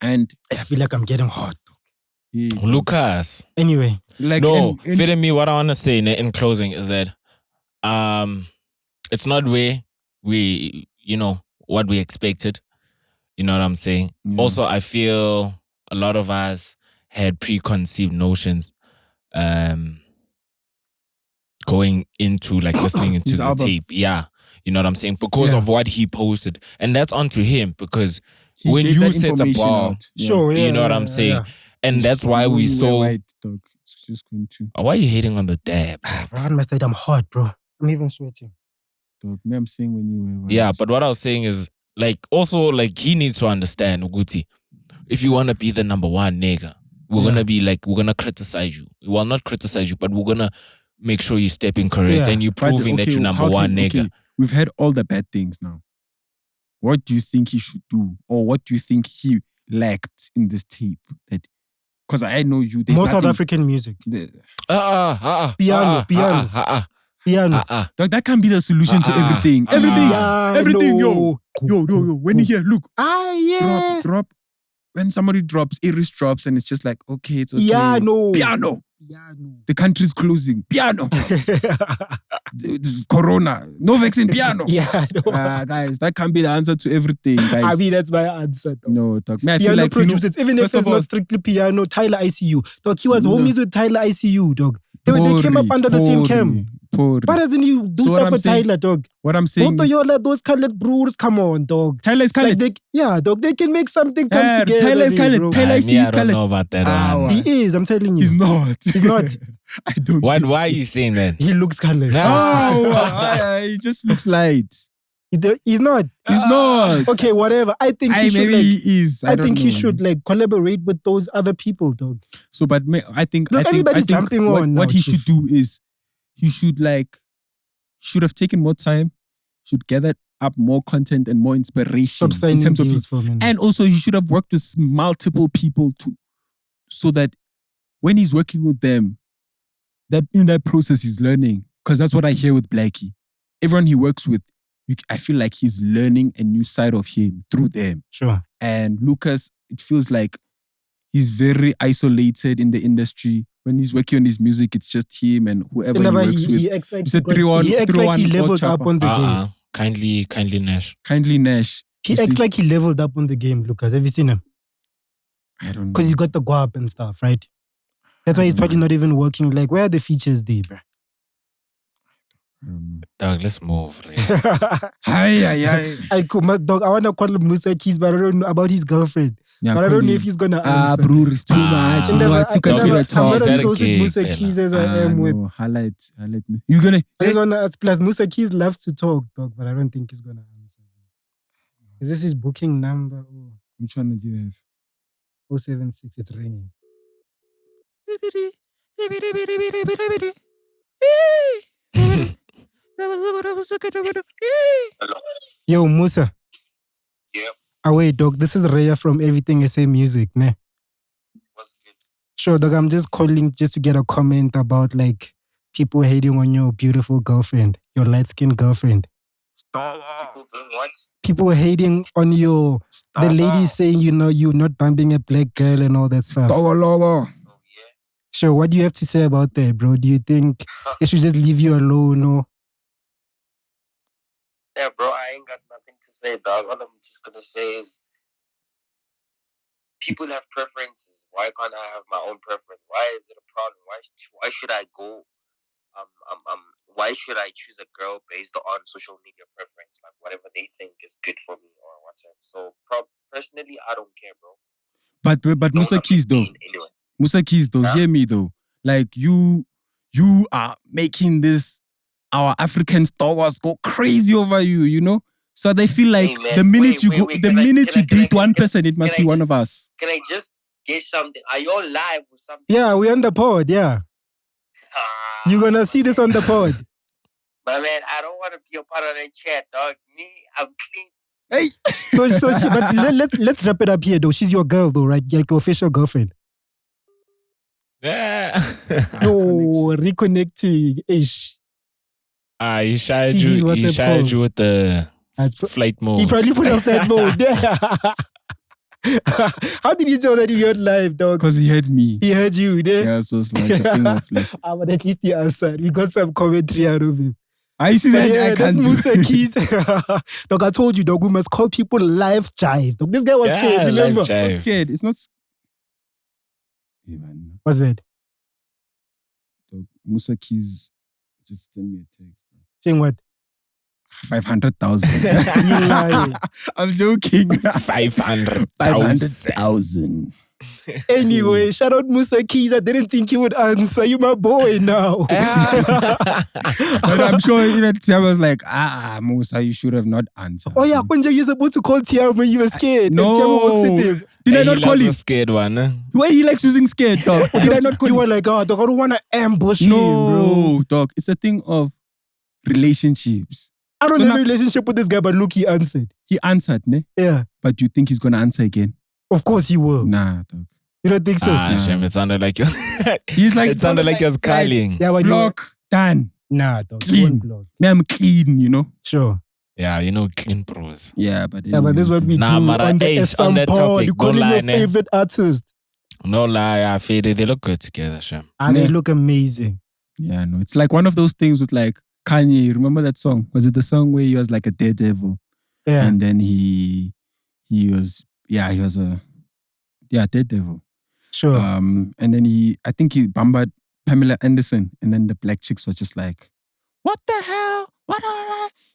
And I feel like I'm getting hot. Lucas. Anyway, like, No, and- fitting me, what I want to say in closing is that it's not where we, what we expected. You know what I'm saying? Yeah. Also, I feel a lot of us had preconceived notions going into like listening into His the album. tape. Yeah. You know what I'm saying? Because of what he posted. And that's onto him because He when gave you that set a information bar, out. Yeah. Sure, yeah. you know what I'm saying? Yeah. And that's why we saw... White, dog. It's just going to... Why are you hating on the dab? Bro, I'm hot, bro. I'm even sweating. Dog, me, I'm saying when you were white. Yeah, but what I was saying is, like, also, like, he needs to understand, Uguti, if you want to be the number one nigga, we're going to be like, we're going to criticize you. Well, not criticize you, but we're going to make sure you step in correct and you're proving that you're number one nigga. Okay, we've had all the bad things now. What do you think he should do? Or what do you think he lacked in this tape? Because I know you. More South African music. Piano. Dog, that can't be the solution to everything. Everything, yo. When you hear, look. Drop. When somebody drops, Iris drops, and it's just like, okay, it's okay. Piano. The country's closing. Piano. Corona. No vaccine. Piano. Guys, that can't be the answer to everything, guys. I mean, that's my answer. Dog. No, dog. Man, I piano feel like, producers, even if it's not strictly piano, Tyler ICU. Dog, he was homies with Tyler ICU, dog. They came up under the same camp. Why doesn't he do stuff with Tyler, dog? What I'm saying both of y'all are those colored brewers, come on, dog. Tyler is colored. Like dog, they can make something come together. Tyler is colored. Bro. Tyler is colored. I don't know about that. He is, I'm telling you. He's not. He's not. I don't Why are you saying that? He looks colored. He just looks light. He's not. He's not. Okay, whatever. I think he should. Maybe he is. I think he should like collaborate with those other people, dog. So, but I think everybody's jumping on. What he should do is he should have taken more time, should gather up more content and more inspiration in terms of his, and also he should have worked with multiple people too, so that when he's working with them, that in that process he's learning. Because that's what I hear with Blackie. Everyone he works with, I feel like he's learning a new side of him through them. Sure. And Lucas, it feels like he's very isolated in the industry. When he's working on his music, it's just him and whoever he works with. He acts like he leveled up on the game. Kindly Nash. He acts like he leveled up on the game, Lucas. Have you seen him? I don't know. Because he's got the guap and stuff, right? That's why he's probably not even working. Like, where are the features there, bro? Dog, let's move. Dog, I want to call him Musa Keys, but I don't know about his girlfriend. Yeah, but I don't know if he's going to answer. Bro, it's too much. I'm not as close with Musa Bella? Keys as I am with. Highlight me. You gonna? I just want to ask, plus Musa Keys loves to talk, dog, but I don't think he's going to answer. Is this his booking number? Oh. Which one do you have? 076, it's ringing. Yo, Musa. Yep. Wait, dog. This is Raya from Everything SA Music, ne? What's good? Sure, dog. I'm just calling just to get a comment about like people hating on your beautiful girlfriend, your light-skinned girlfriend. People doing what? People hating on the lady saying, you know, you're not bumping a black girl and all that stuff. Oh, yeah. Sure, what do you have to say about that, bro? Do you think they should just leave you alone or? Yeah, bro, I ain't got nothing to say, dog. All I'm just gonna say is people have preferences. Why can't I have my own preference? Why is it a problem? Why should I go? Why should I choose a girl based on social media preference? Like whatever they think is good for me or whatever. So personally, I don't care, bro. But Musa Keys though. Anyway. Musa Keys though, hear me though. Like you are making our African stalwarts go crazy over you, you know? So they feel like the minute you date one person, it must be one of us. Can I just get something? Are you all live or something? Yeah, we're on the pod, yeah. You're gonna see this on the pod. But man, I don't want to be a part of that chat, dog. Me, I'm clean. Hey. But let's wrap it up here though. She's your girl though, right? Like your official girlfriend. Yeah. No, reconnecting. Ish. He shired you with the flight mode. He probably put on flight mode. How did you tell that you heard live, dog? Because he heard me. He heard you, there. Yeah, so it's like a thing of like. But at least he answered. We got some commentary out of him. I see that. Yeah, I can't that's do. Musa Keys. Dog, I told you, dog, we must call people live jive. Dog, this guy was scared, remember? I'm scared. It's not. What's that? Dog, Musa Keys just sent me a text. Saying what? 500,000. You lie. I'm joking. 500,000. Anyway, shout out Musa Keys. I didn't think you would answer. You my boy now. But I'm sure even Tiamo was like, Musa, you should have not answered. Oh yeah, Kunja, you're supposed to call Tiamo when you were scared. No. Did I not call him? Scared one. Why he likes using scared, dog? Did I not call him? You were like, oh, dog, I don't want to ambush him, bro. No, dog. It's a thing of relationships. I don't have a relationship with this guy, but look, he answered. He answered, ne? Yeah. But do you think he's going to answer again? Of course he will. Nah, dog. You don't think so? Shem, it sounded like you. He's like, it sounded like he was calling. Yeah, but block, done. Nah, dog. Clean. Block. Me, I'm clean, you know? Sure. Yeah, you know, clean pros. Yeah, but this is what we do Mara, on the on SM that pod. topic, You call him your favorite artist. No lie, Fede, they look good together, Shem. And they look amazing. Yeah, no. It's like one of those things with like Kanye. Remember that song? Was it the song where he was like a daredevil? Yeah. And then he was a daredevil. Sure. And then I think he bambered Pamela Anderson, and then the black chicks were just like, what the hell? What?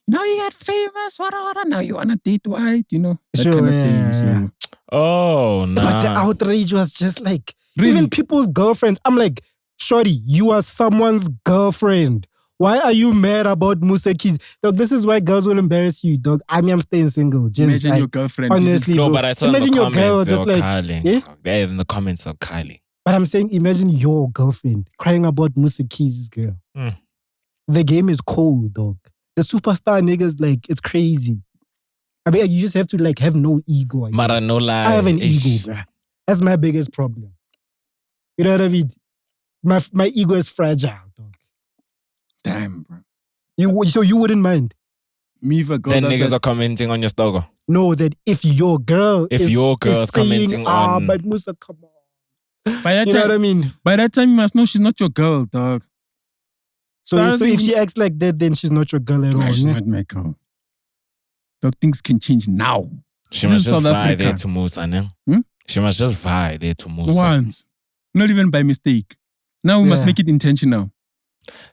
Now you get famous. What? Now you wanna date white? You know that kind of thing. So. Oh no! But the outrage was just like Really? even people's girlfriends. I'm like, shorty, you are someone's girlfriend. Why are you mad about Musa Keys? Dog, this is why girls will embarrass you, dog. I mean, I'm staying single. Imagine your girlfriend. Honestly, no, bro. but I saw imagine in the your girl comments, just they were like, calling. yeah? They're in the comments of Kylie. But I'm saying, imagine your girlfriend crying about Musa Keys' girl. Mm. The game is cold, dog. The superstar niggas, like, it's crazy. I mean, you just have to, like, have no ego. Mara, no lie. I have an ego, bruh. That's my biggest problem. You know what I mean? My ego is fragile, dog. Damn, bro. So you wouldn't mind? Me if a girl Then does niggas that, are commenting on your stogo. No, that if your girl If is, your girl is commenting saying, on... but Musa, come on. by that You know what I time, mean? by that time, you must know she's not your girl, dog. So if she acts like that, then she's not your girl at all. Nah, she's ne? not my girl. Dog, things can change now. She This must is just South vie Africa. there to Musa, ne? Hmm? She must just vie there to Musa. Once. Not even by mistake. Now we must Yeah. make it intentional.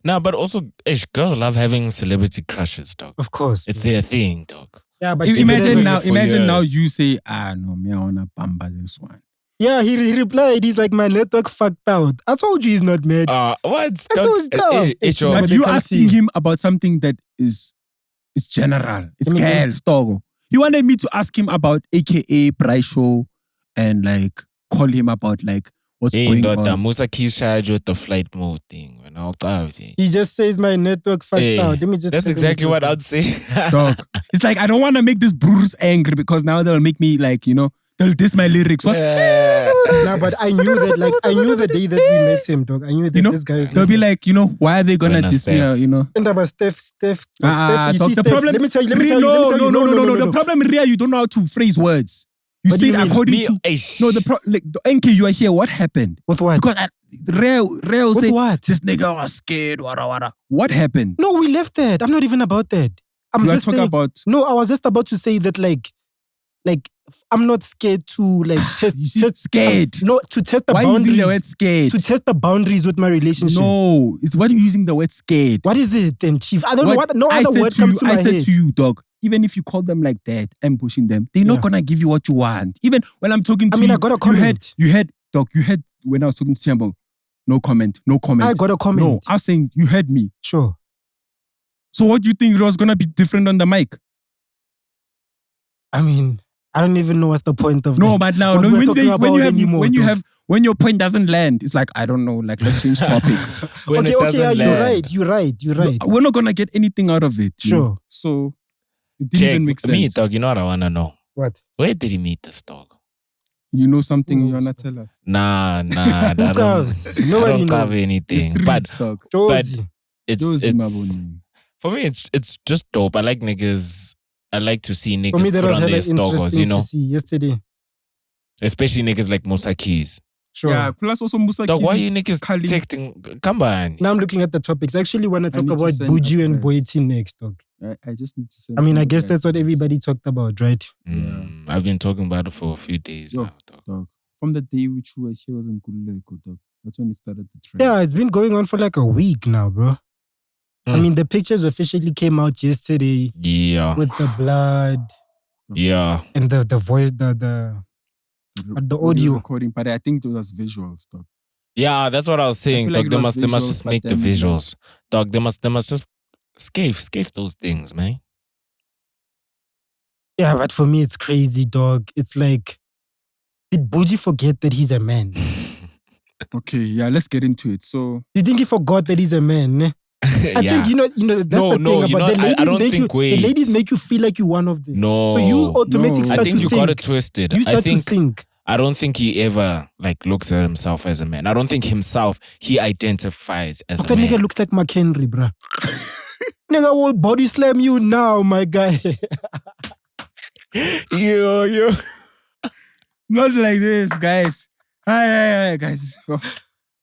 Nah, but also, girls love having celebrity crushes, dog. Of course. It's their thing, dog. Yeah, but Imagine it now, for imagine now years. you say, no, me, I wanna bamba this one. Yeah, he replied, he's like, my network fucked out. I told you he's not mad. What? I told you, It's it's your... not- But they you can't asking see. him about something that is general. It's Let me go. girls, dog. You wanted me to ask him about AKA Price Show and like call him about like what's Hey, going daughter, on. Musa Keys charged with the flight mode thing. When I walked out, He just says my network fucked Hey, out. Let me just that's tell him exactly the what truth. I'd say. Dog. It's like I don't want to make this Bruce angry because now they'll make me like, you know, they'll diss my lyrics. What? Nah, but I knew that, like, I knew the day that we met him, dog. I knew that You know, this guy is. They'll be like, you know, why are they gonna Goodness, diss me? Steph. You know. And about Steph. Like, Steph, you Dog, see the Steph, problem. let me tell you. No. The problem, Ria, you don't know how to phrase words. You What do say you mean? according Me, to. No, like NK, you are here. What happened? With what? Because Ria will With say what? this nigga was scared. What happened? No, we left that. I'm not even about that. I'm You are just talking saying. about. No, I was just about to say that, like I'm not scared to like test. You see, scared. No, to test the Why are you using boundaries. the word scared? To test the boundaries with my relationships. No, it's what are you using the word scared? What is it then, Chief? I don't know what. No I other said word to comes you, to my I said head. to you, dog, even if you call them like that, ambushing them, they're not Yeah. gonna give you what you want. Even when I'm talking to I mean, you, I got a comment. You had when I was talking to Tiambo, no comment. I got a comment. No, I was saying you heard me. Sure. So what do you think it was gonna be different on the mic? I mean, I don't even know what's the point of No, like, but now what no, we're talking about anymore, dog. when your point doesn't land, it's like I don't know, like let's change topics. When it Okay, yeah, doesn't you're land. right. You're right. No, we're not gonna get anything out of it. you Sure. know? So it didn't even make Check sense. me, dog. You know what I wanna know? What? Where did he meet this dog? You know something Who you knows, wanna tell us? Nah. I Who cares? I Nobody don't cover knows. The anything. streets, But dog. Josie. Josie it's Maboni. for me. It's just dope. I like niggas. I like to see niggas For me, that put was on hella their stoggers. interesting You know, to see yesterday. especially niggas like Musa Keys. Sure. Yeah, plus also Musa Dog, Keys why is you niggas calling- texting? Come on. Now I'm looking at the topics. I actually want to talk need to about send Bujy and advice. Boity next, dog. I just need to send. I mean, I some guess guys that's what this. everybody talked about, right? I've been talking about it for a few days Yo. now, dog. Dog. From the day which we were here in Kuleko, dog. That's when it started the trend. Yeah, it's been going on for like a week now, bro. I mean, the pictures officially came out yesterday. Yeah. With the blood. Yeah. And the voice, the audio recording, but I think it was visuals, dog. Yeah, that's what I was saying. feel Dog, like they it must was just visuals, make but the then, visuals. Dog, they must just scave those things, man. Yeah, but for me, it's crazy, dog. It's like, did Bujy forget that he's a man? Okay, yeah, let's get into it. So, You think he forgot that he's a man? I think you know that's the thing about the ladies. I don't think the ladies make you feel like you're one of them. No. So you automatically start I think to you think. got it twisted. You start to think. I don't think he ever like looks at himself as a man. I don't think he identifies as a That man. nigga looks like McHenry, bruh. Nigga will body slam you now, my guy. Yo. not like this, guys. Hi, guys.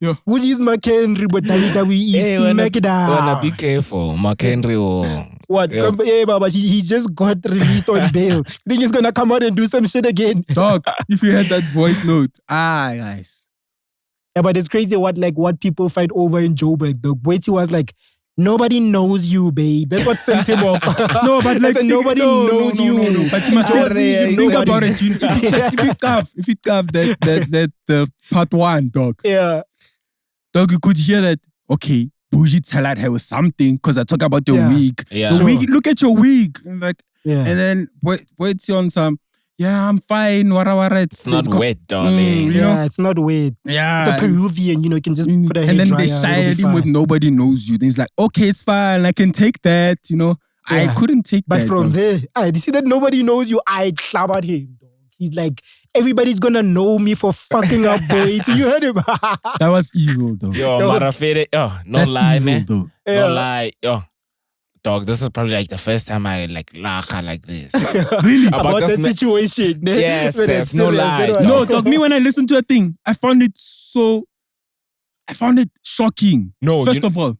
Yo. Bujy is McHenry, but WWE is SmackDown. Wanna be careful, McHenry or what? Yeah. Hey, Baba, he just got released on bail. Think he's gonna come out and do some shit again? Dog, if you had that voice note, guys. Yeah, but it's crazy what people fight over in Joburg. The Boity was like, nobody knows you, babe. That's what sent him off. No, but like nobody knows you. No. But you must think about it. If you carve that part one, dog. Yeah. Dog, you could hear that. Okay, Bujy tell her was something because I talk about your wig. Yeah. The wig. Look at your wig. And like, Yeah. and then Boity on some. Yeah, I'm fine. Wara. it's not wet, darling. you know? Yeah, it's not weird. Yeah. It's a Peruvian, you can just put a hair and then dryer, they it'll be shired him with fine. nobody knows you. Then he's like, okay, it's fine. I can take that. Yeah. I couldn't take But that. from dog. there, you see that nobody knows you, I clobbered him. Dog. He's like, everybody's gonna know me for fucking up Boity. You heard him? That was evil, though. Yo, Marafede, no That's lie, evil, man. though. Yeah. No lie. Yo, dog, this is probably like the first time I like laugh like this. Really? About that situation. Ne? Yes, When yes, it's no serious, lie, that one. No, dog, me when I listened to a thing, I found it shocking. No, First of all,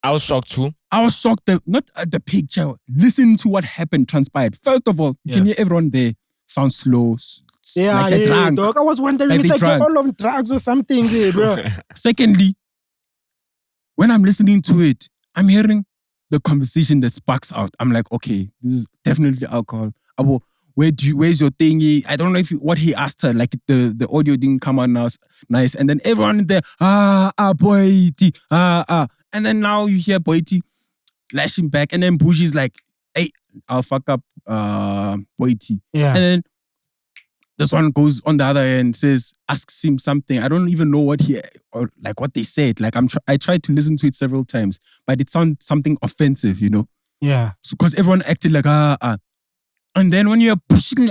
I was shocked too. I was shocked that not at the picture, listen to what happened, transpired. First of all, you can hear everyone there sound slow. Yeah, like they're drunk. dog. I was wondering, Like it's they like they're drunk. all on drugs or something there, bro. Secondly, when I'm listening to it, I'm hearing the conversation that sparks out. I'm like, okay, this is definitely alcohol. Where's your thingy? I don't know what he asked her. Like the audio didn't come out nice. And then everyone there, Boity, And then now you hear Boity lashing back. And then Bujy's like, hey, I'll fuck up Boity. Yeah. And then this one goes on the other end, asks him something. I don't even know what they said. Like I tried to listen to it several times, but it sounded something offensive, Yeah. because everyone acted like and then when you're pushing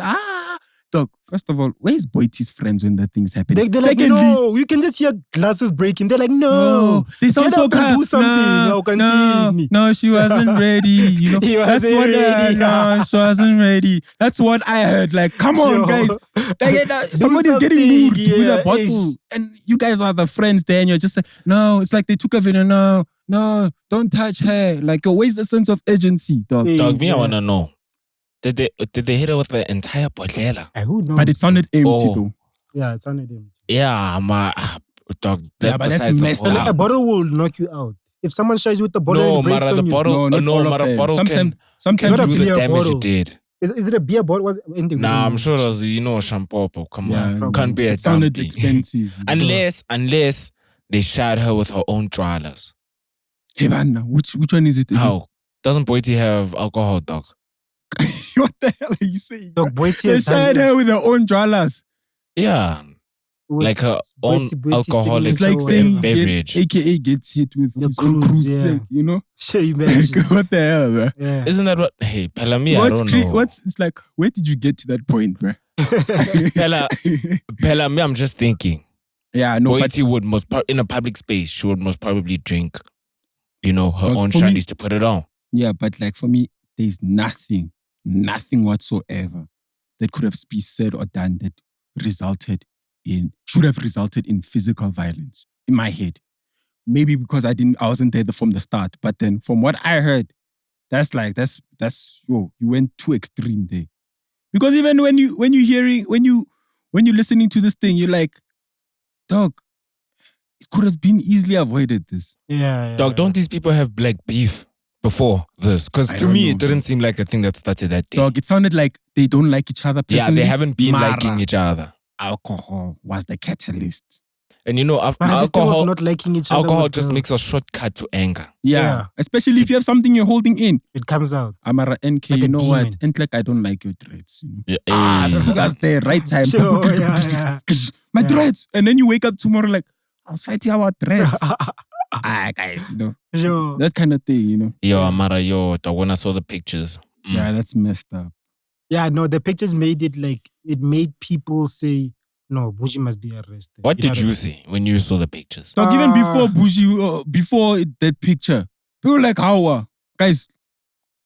dog. First of all, where's Boity's friends when that thing's happening? They're like, no, you can just hear glasses breaking. They're like, no, they sound get so up and do something. No, she wasn't ready. He That's wasn't what ready. no, she wasn't ready. That's what I heard. Like, come on, Yo. guys. Somebody's getting something, moved with yeah, a bottle, and you guys are the friends there, and you're just like, no. It's like they took a video. No, don't touch her. Like, where's the sense of urgency, dog? Hey, Dog, me, I yeah. wanna know. Did they hit her with the entire botella? Who knows? But it sounded empty, Oh. though. Yeah, it sounded empty. Yeah, dog. That's Yeah, but that's besides the messed point. up. A bottle will knock you out. If someone shies you with the bottle No, and it breaks Mara, on the you. bottle. not No, all of Mara, them. bottle Sometimes can Not a do the beer damage bottle. it did. Is it a beer bottle? Was it Nah, I'm sure it was, shampoo. Come Yeah, on. Can't be a it sounded dumpy. expensive. Unless they shot her with her own trialers. Hey, man, which one is it? How? Doesn't Boity have alcohol, dog? What the hell are you saying? Dog, Boity They has done shied it. her with her own dralas. Yeah. Like her own alcoholic It's like Bev- saying beverage. AKA gets hit with The his own cruise, cruise yeah. set, you know? Shey, man. Like, what the hell, bro? Yeah. Isn't that what? Hey, Pelami, I don't know. It's like, where did you get to that point, bro? Pelami, I'm just thinking. Yeah, no, but Boity would in a public space, she would most probably drink, her But own for me- shandies to put it on. yeah, but like for me, there's nothing whatsoever that could have been said or done that should have resulted in physical violence in my head. Maybe because I wasn't there from the start. But then from what I heard, that's you went too extreme there. Because even when you're listening to this thing, you're like, dog, it could have been easily avoided. This. Yeah. Dog, don't these people have black beef before this? Because I to don't me, know, it didn't seem like a thing that started that day. Dog, it sounded like they don't like each other personally. Yeah, they haven't been Mara, liking each other. Alcohol was the catalyst. And you know, But this thing of alcohol, not liking each other. alcohol with just girls, makes a shortcut to anger. Yeah. Especially if you have something you're holding in. it comes out. Amara NK, Like a you know demon. what? And like I don't like your threats. You know? Yeah, That's the right time. Sure, yeah. My Yeah. threats. And then you wake up tomorrow like, I was fighting about threats. Guys, you know. Sure. That kind of thing, you know. Yo, Amara, yo, dog, when I saw the pictures. Yeah, that's messed up. Yeah, no, the pictures made it like, it made people say, no, Bujy must be arrested. What did know you what see when you saw the pictures? So even before Bujy, before that picture, people were like, how? Guys,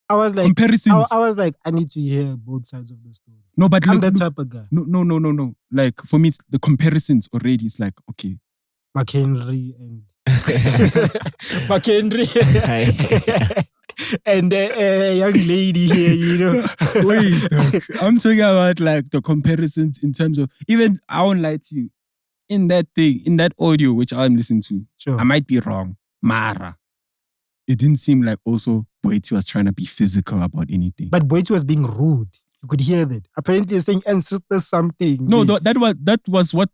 I was like, comparisons. I was like, I need to hear both sides of the story. No, but I'm look, that look, type of guy. no. Like for me, it's the comparisons already. It's like, okay. McHenry and McHenry and a young lady here, you know. Wait, I'm talking about like the comparisons in terms of even I won't lie to you. In that thing, in that audio which I'm listening to, Sure. I might be wrong. Mara. It didn't seem like also Boity was trying to be physical about anything. But Boity was being rude. You could hear that. Apparently he's saying ancestor something. No, that was what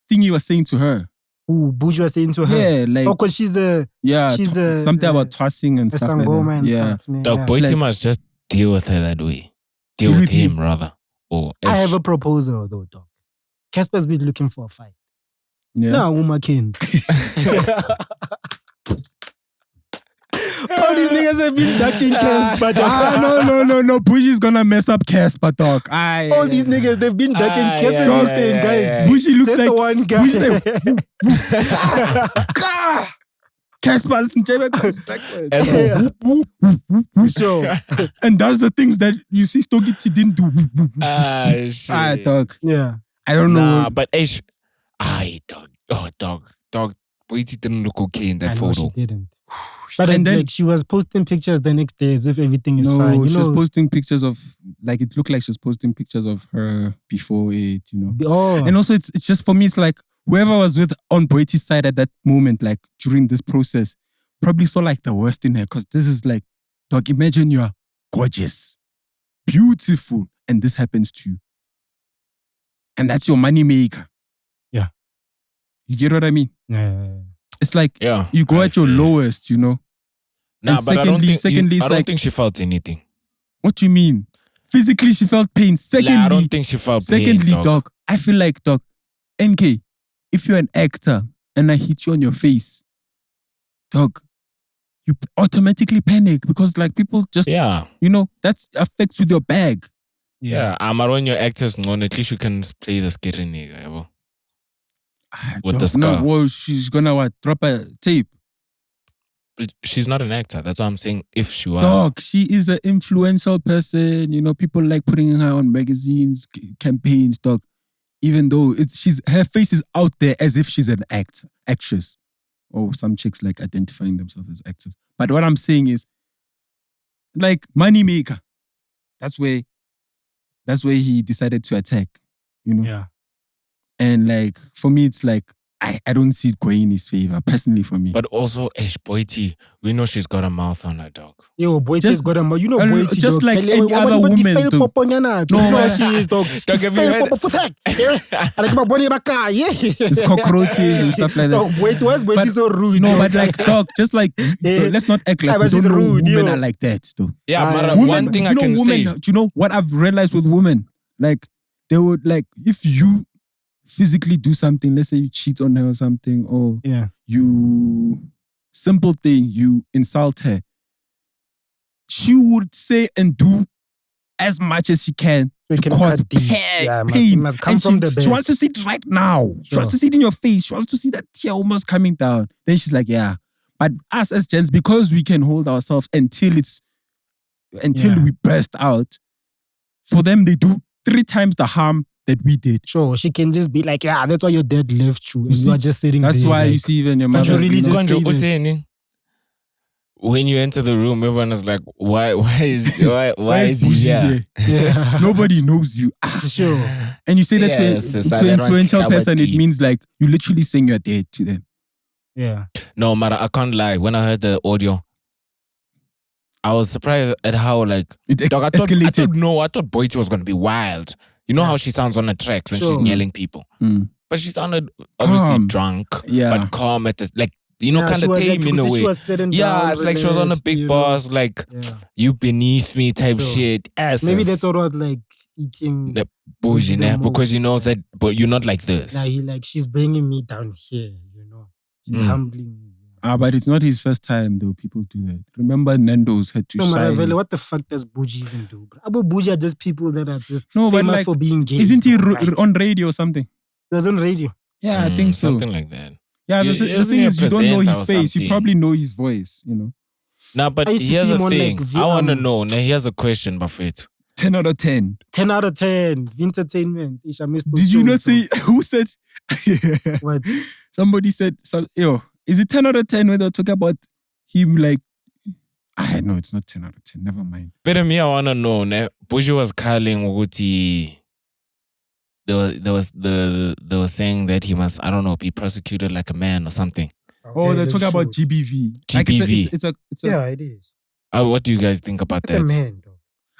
thing he was saying to her. Who Bujy was saying to her. Yeah, like because she's a something about tossing and a stuff like sangoma that. and Yeah. stuff. Dog, Yeah. Boity Like- must just deal with her that way. Deal with him, rather. Or I have a proposal though, dog. Cassper's been looking for a fight. Yeah. No, woman can't. All these niggas have been ducking Cassper. No. Bujy's gonna mess up Cassper, dog. All these niggas, they've been ducking Cassper. yeah, Saying, yeah, guys, yeah. Bujy looks that's like the one guy. Casper's goes backwards. Sure. And does the things that you see Stogie T didn't do. Shit. Dog. Yeah. I don't know. Nah, but dog. Boity didn't look okay in that I know photo. she didn't. But And then- like she was posting pictures the next day as if everything is No, fine. You she was know, posting pictures of, like, it looked like she was posting pictures of her before it, you know. oh, And also, it's just for me, it's like whoever was with on Boity's side at that moment, like during this process, probably saw like the worst in her. Because this is like, dog, imagine you're gorgeous, beautiful, and this happens to you. And that's your money maker. Yeah. You get what I mean? yeah. It's like Yeah. you go at your lowest, you know. Nah, And but I don't think it's I don't like- think she felt anything. What do you mean? Physically, she felt pain. Secondly, I don't think she felt pain, Secondly, dog. dog, I feel like, dog, NK, if you're an actor and I hit you on your face, dog, you automatically panic because like people just, Yeah. you know, that affects with your bag. Yeah. When your actors know, at least you can play the scary nigga. Yabo. With the scar. No, well, she's gonna what? Drop a tape. But she's not an actor. That's what I'm saying. If she was. Dog, she is an influential person. You know, people like putting her on magazines, campaigns, dog. Even though her face is out there as if she's an actress. Or some chicks like identifying themselves as actors. But what I'm saying is, like, money maker. That's where he decided to attack. You know? Yeah. And like, for me, it's like, I don't see it going in his favor, personally for me. But also, Boity, we know she's got a mouth on her, dog. Yo, Boity's Just- got a you know uh, Boity, just dog. like Tell any you, other what woman, fail dog. poponyana, No, you know man. she is, dog. Dog, have you Fail heard- popo futak. And I body baka, yeah. It's cockroaches and stuff like that. Dog, Boity, why is Boity But- so rude? No, dog? but like, dog, just like, Yeah. let's not act like but we she's don't know rude, women yo. are like that, though. Yeah, Ah, but yeah. one Women, thing do I you know can women, say. do you know what I've realized with women? Like, they would, like, if you physically do something, let's say you cheat on her or something, or Yeah. simple thing, you insult her, she would say and do as much as she can So it to can cause cut deep. pain. Yeah, pain. must come And from she, the she bed. wants to see it right now. She wants Sure. to see it in your face. She wants to see that tear almost coming down. Then she's like, yeah. But us as gents, because we can hold ourselves until Yeah. we burst out, for them, they do 3 times the harm that we did. Sure, she can just be like, yeah, that's why your dad left you. And see, you are just sitting there. That's why like, you see even your But mother. you really just Konjo, say that. uteni. When you enter the room, everyone is like, why is he Bujy here? Yeah. Nobody knows you. Sure. And you say that Yes, to yes, an I don't influential shower person, it deep. means like you literally saying you're dead to them. Yeah. No, Mara, I can't lie. When I heard the audio, I was surprised at how like It dog, I escalated. thought Boity was gonna be wild. You know how she sounds on the tracks when she's yelling people. But she sounded obviously Calm. drunk, Yeah. but calm at this, like, you know, Yeah, kind she of was tame like, in a she way. was sitting Yeah, down, it's like she was on a relaxed, big you know. boss, like you beneath me type Sure. shit. Maybe that's what was like eating the bougie, the most. because he knows that, but you're not like this. Nah, he like, she's bringing me down here, you know. She's humbling me. But it's not his first time though. People do that. Remember, Nando's had to No, shine. Maravele, what the fuck does Bujy even do? Abu Bujy are just people that are just No, but famous like, for being gay. Isn't he Like, on radio or something? he was on radio. Yeah, I think so. Something like that. Yeah, the thing is, you don't know his face. You probably know his voice, you know. Nah, but I used to here's see the him on, thing. like, I want to know. Now, here's a question, Buffett. 10 out of 10. 10 out of 10. Entertainment. Isha missed those Did you shows, not say, who said? What? Somebody said, is it 10 out of 10 when they're talking about him like, no, it's not 10 out of 10. Never mind. But me, I want to know. Bujy was calling Uguti. They were saying that he must, I don't know, be prosecuted like a man or something. Oh, they're talking about GBV. Like it's a yeah, it is. What do you guys think about It's that? a man, though.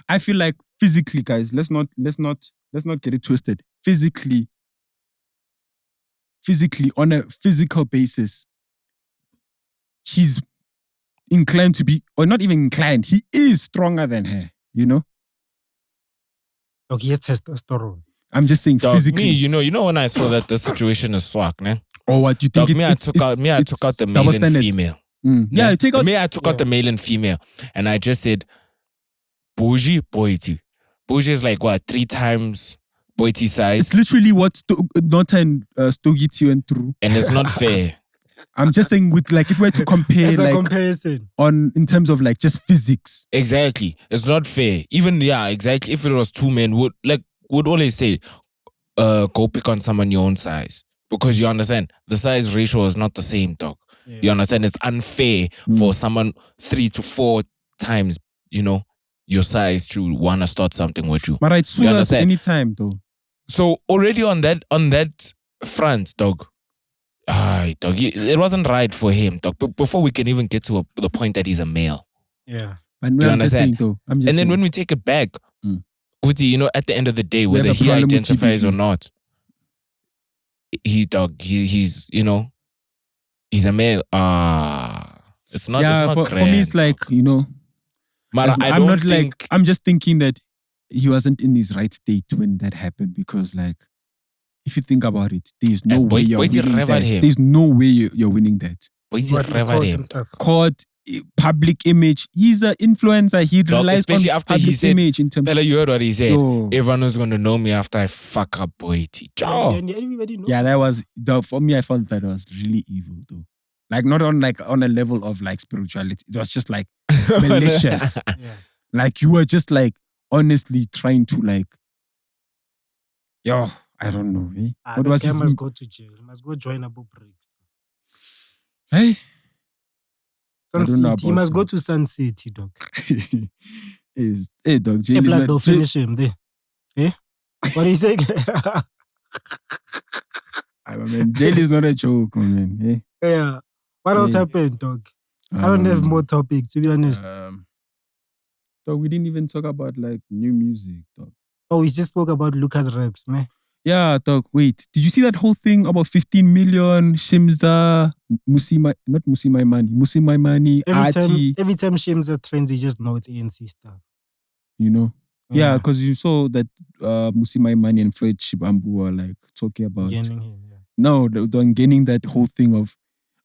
I feel like physically, guys, let's not get it twisted. Physically, on a physical basis, he's inclined to be, or not even inclined, he is stronger than her, you know? Okay, he has testosterone. I'm just saying Dog, physically. me, you know when I saw that the situation is swag, ne? Or what you think? Dog, I took out the male and standards. female. Yeah, you take out. Me, I took out the male and female, and I just said, Bujy Boity. Bujy is like what, 3 times Boity size, It's literally what Nota and Stogie T went through. and it's not fair. I'm just saying, with like, if we were to compare, As a like comparison. in terms of like just physics. Exactly, it's not fair. Even exactly. If it was 2 men, would always say, go pick on someone your own size, because you understand the size ratio is not the same, dog. Yeah. You understand? It's unfair for someone 3 to 4 times, you know, your size to want to start something with you. But it's soon as any time though. So already on that front, dog. Dog, it wasn't right for him, dog. Before we can even get to the point that he's a male. Yeah. But Do you I'm just saying understand? though. And then when we take it back, Guti, you know, at the end of the day, have whether a he problem with identifies or GBV. not, he's you know, he's a male. It's not. yeah, it's not for me, it's grand, like, dog. you know, Mara, I I'm don't not think. like, I'm just thinking that he wasn't in his right state when that happened, because like, if you think about it, there's no way you're Boity winning revered that. him. There's no way you're winning that. Boity What, revered court him. and stuff. Court, public image. He's an influencer. He Dog, relies on especially after he public said, image in terms Fella, you heard what he said. Yo. Everyone is gonna know me after I fuck up Boity. Ciao. And everybody knows. Yeah, that was for me. I felt that was really evil, though. Like not on a level of like spirituality. It was just like malicious. Yeah. Like you were just like honestly trying to like, I don't know. Eh? What The was guy his? must go to jail. He must go join Abu Breaks. Hey, Sun I don't know City. He about must go him. to Sun City, dog. Hey, dog. Jail Hey, is plus not. they'll finish him there. Eh? What do you think? I mean, jail is not a joke, man. Eh? Yeah. What else Yeah. happened, dog? I don't have more topics, to be honest. Dog, we didn't even talk about like new music, dog. Oh, we just spoke about LucasRaps, ne? Yeah, dog. Wait, did you see that whole thing about 15 million? Shimza, Musi Maimani, Ati. Every time Shimza trends, you just know it's ANC stuff. You know? Yeah, because you saw that Musi Maimani and Fred Shibambu were like talking about. Gaining him, yeah. No, they were gaining that whole thing of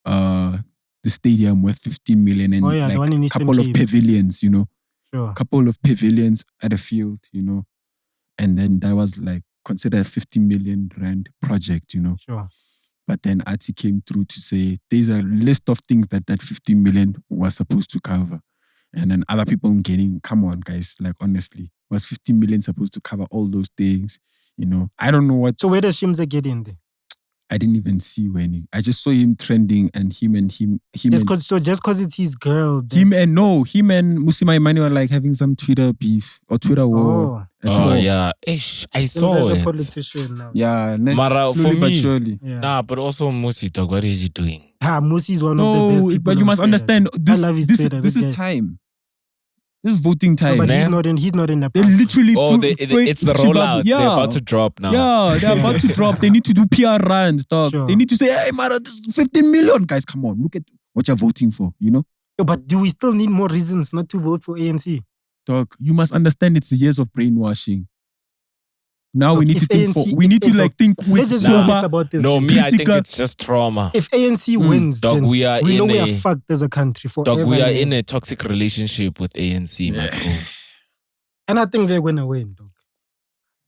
the stadium worth 15 million and the one in like a Eastern couple of Cape. pavilions, you know? Sure. Couple of pavilions at a field, you know? And then that was like considered a 50 million rand project, you know? Sure. But then Ati came through to say there's a list of things that 15 million was supposed to cover. And then other people getting, come on, guys, like honestly, was 15 million supposed to cover all those things? You know, I don't know what. So where does Shimza get in there? I didn't even see when I just saw him trending and him. Just because it's his girl. Him and Musi Maimani were like having some Twitter beef or Twitter war. Oh yeah, Ish, I saw Shimza is it. a politician now. Yeah, Mara, slowly for but me, surely. Yeah. Nah, but also Musi, dog, what is he doing? Musi is one of the best No, people. but you on must Twitter. understand I love his this Twitter, is that guy. time. This is voting No, time. but Nah. he's not in the They party. literally it's the rollout. Yeah. They're about to drop now. Yeah, they're about to drop. They need to do PR runs, dog. Sure. They need to say, hey, Mara, this is 15 million. Guys, come on. Look at what you're voting for, you know? Yo, but do we still need more reasons not to vote for ANC? Dog, you must understand it's years of brainwashing. Now Look, we need if to think ANC we need to look, think with Let's just be honest sober. about this. No, Jen. me, I think critical- it's just trauma. If ANC wins, Dog, Jen, we are know in we a- are fucked as a country forever. Dog, we are and in ever. a toxic relationship with ANC, my bro. And I think they're gonna win, dog.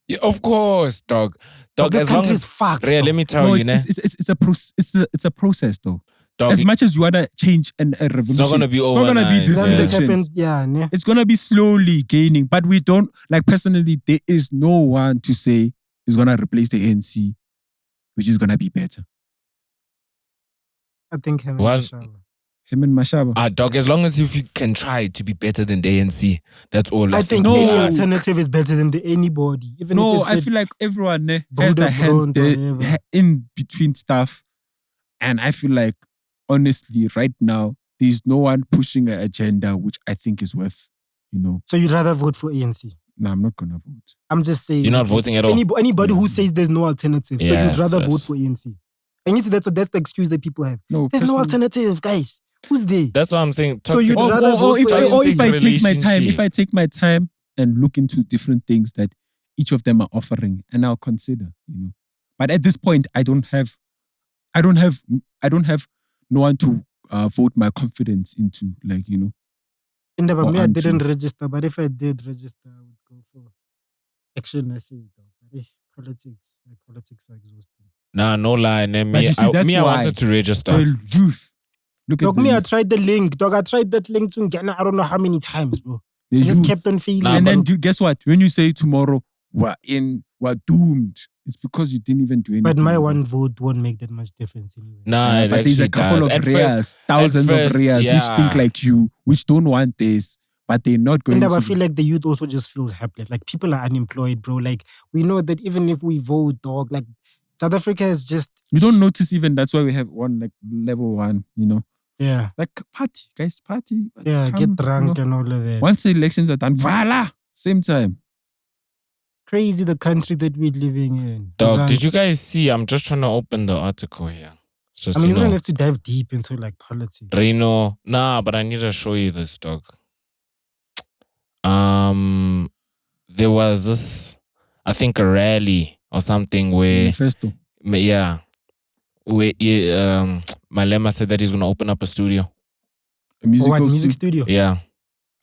Yeah, of course, dog. Dog, This as long country as is fucked. Ray, let dog. me tell No, you, ne? it's a process though. Dog, As much as you want to change a revolution, it's not gonna be it's not gonna be overnight. this That Yeah. just elections. happened, yeah, ne? It's gonna be slowly gaining, but we don't like personally. There is no one to say is gonna replace the ANC, which is gonna be better. I think him Well, and Mashaba. Him and Mashaba. dog, as long as if you can try to be better than the ANC, that's all. I think No. any alternative is better than anybody. Even No, if I it's feel like everyone has Buddha their hands Bront, there, whatever. in between stuff, and I feel like honestly, right now, there's no one pushing an agenda which I think is worth, so you'd rather vote for ANC. No, I'm not gonna vote. I'm just saying. You're not voting at all. Anybody who says there's no alternative, so Yes, you'd rather yes. vote for ANC. And you see, that's the excuse that people have. No, There's no personally- alternative, guys. Who's there? That's what I'm saying. So you'd Toxic- rather vote for or ANC if I take my time, relationship. if I take my time and look into different things that each of them are offering, and I'll consider, But at this point, I don't have no one to vote my confidence into, In the or me, I anti. didn't register, but if I did register, I would go for Action SA. But politics are exhausting. Nah, no lie. But Me, you see, that's I why wanted to register. well, youth. Look Dog, at me, I this. tried the link. Dog, I tried that link to get. I don't know how many times, bro. The I just youth. kept on failing. Nah, And but- then guess what? When you say tomorrow we're doomed, it's because you didn't even do anything. But my one vote won't make that much difference anyway. Nah, it but there's a actually couple does. of At rares, first- thousands first, of rares which yeah. think like you, which don't want this, but they're not going And I to. feel like the youth also just feels helpless. Like people are unemployed, bro. Like we know that even if we vote, dog, like South Africa is just You don't notice even that's why we have one like level 1, yeah, like party, guys, party. yeah, Come, get drunk and all of that. Once the elections are done, voila, same time. Crazy the country that we're living in. Dog, did Mzansi. you guys see? I'm just trying to open the article here. It's just, I mean, you we don't know, have to dive deep into like politics. Reno. Nah, but I need to show you this, dog. There was this, I think, a rally or something where, Manifesto. yeah, where Malema said that he's gonna open up a studio. A musical What music studio. studio?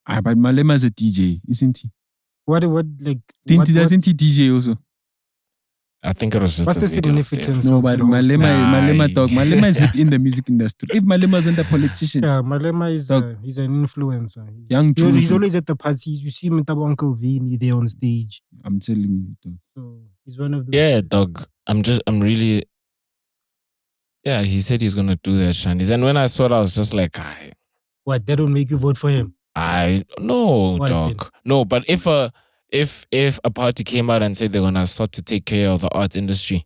Yeah, But Malema's a DJ, isn't he? What like? what- Doesn't he DJ also? I think it was just What's a the video, significance? Steph. No, of but the whole story? Malema is within the music industry. If Malema isn't a politician, Yeah, Malema is Dog. he's an influencer. Young He's Jojo. always at the parties. You see him with Uncle Vini there on stage. I'm telling you. Dog. So he's one of the Yeah, dog. I'm really. Yeah, he said he's gonna do that, Shandies. And when I saw it, I was just like, What? That don't make you vote for him? no, Why dog. then? No, but if a party came out and said they're gonna start to take care of the arts industry,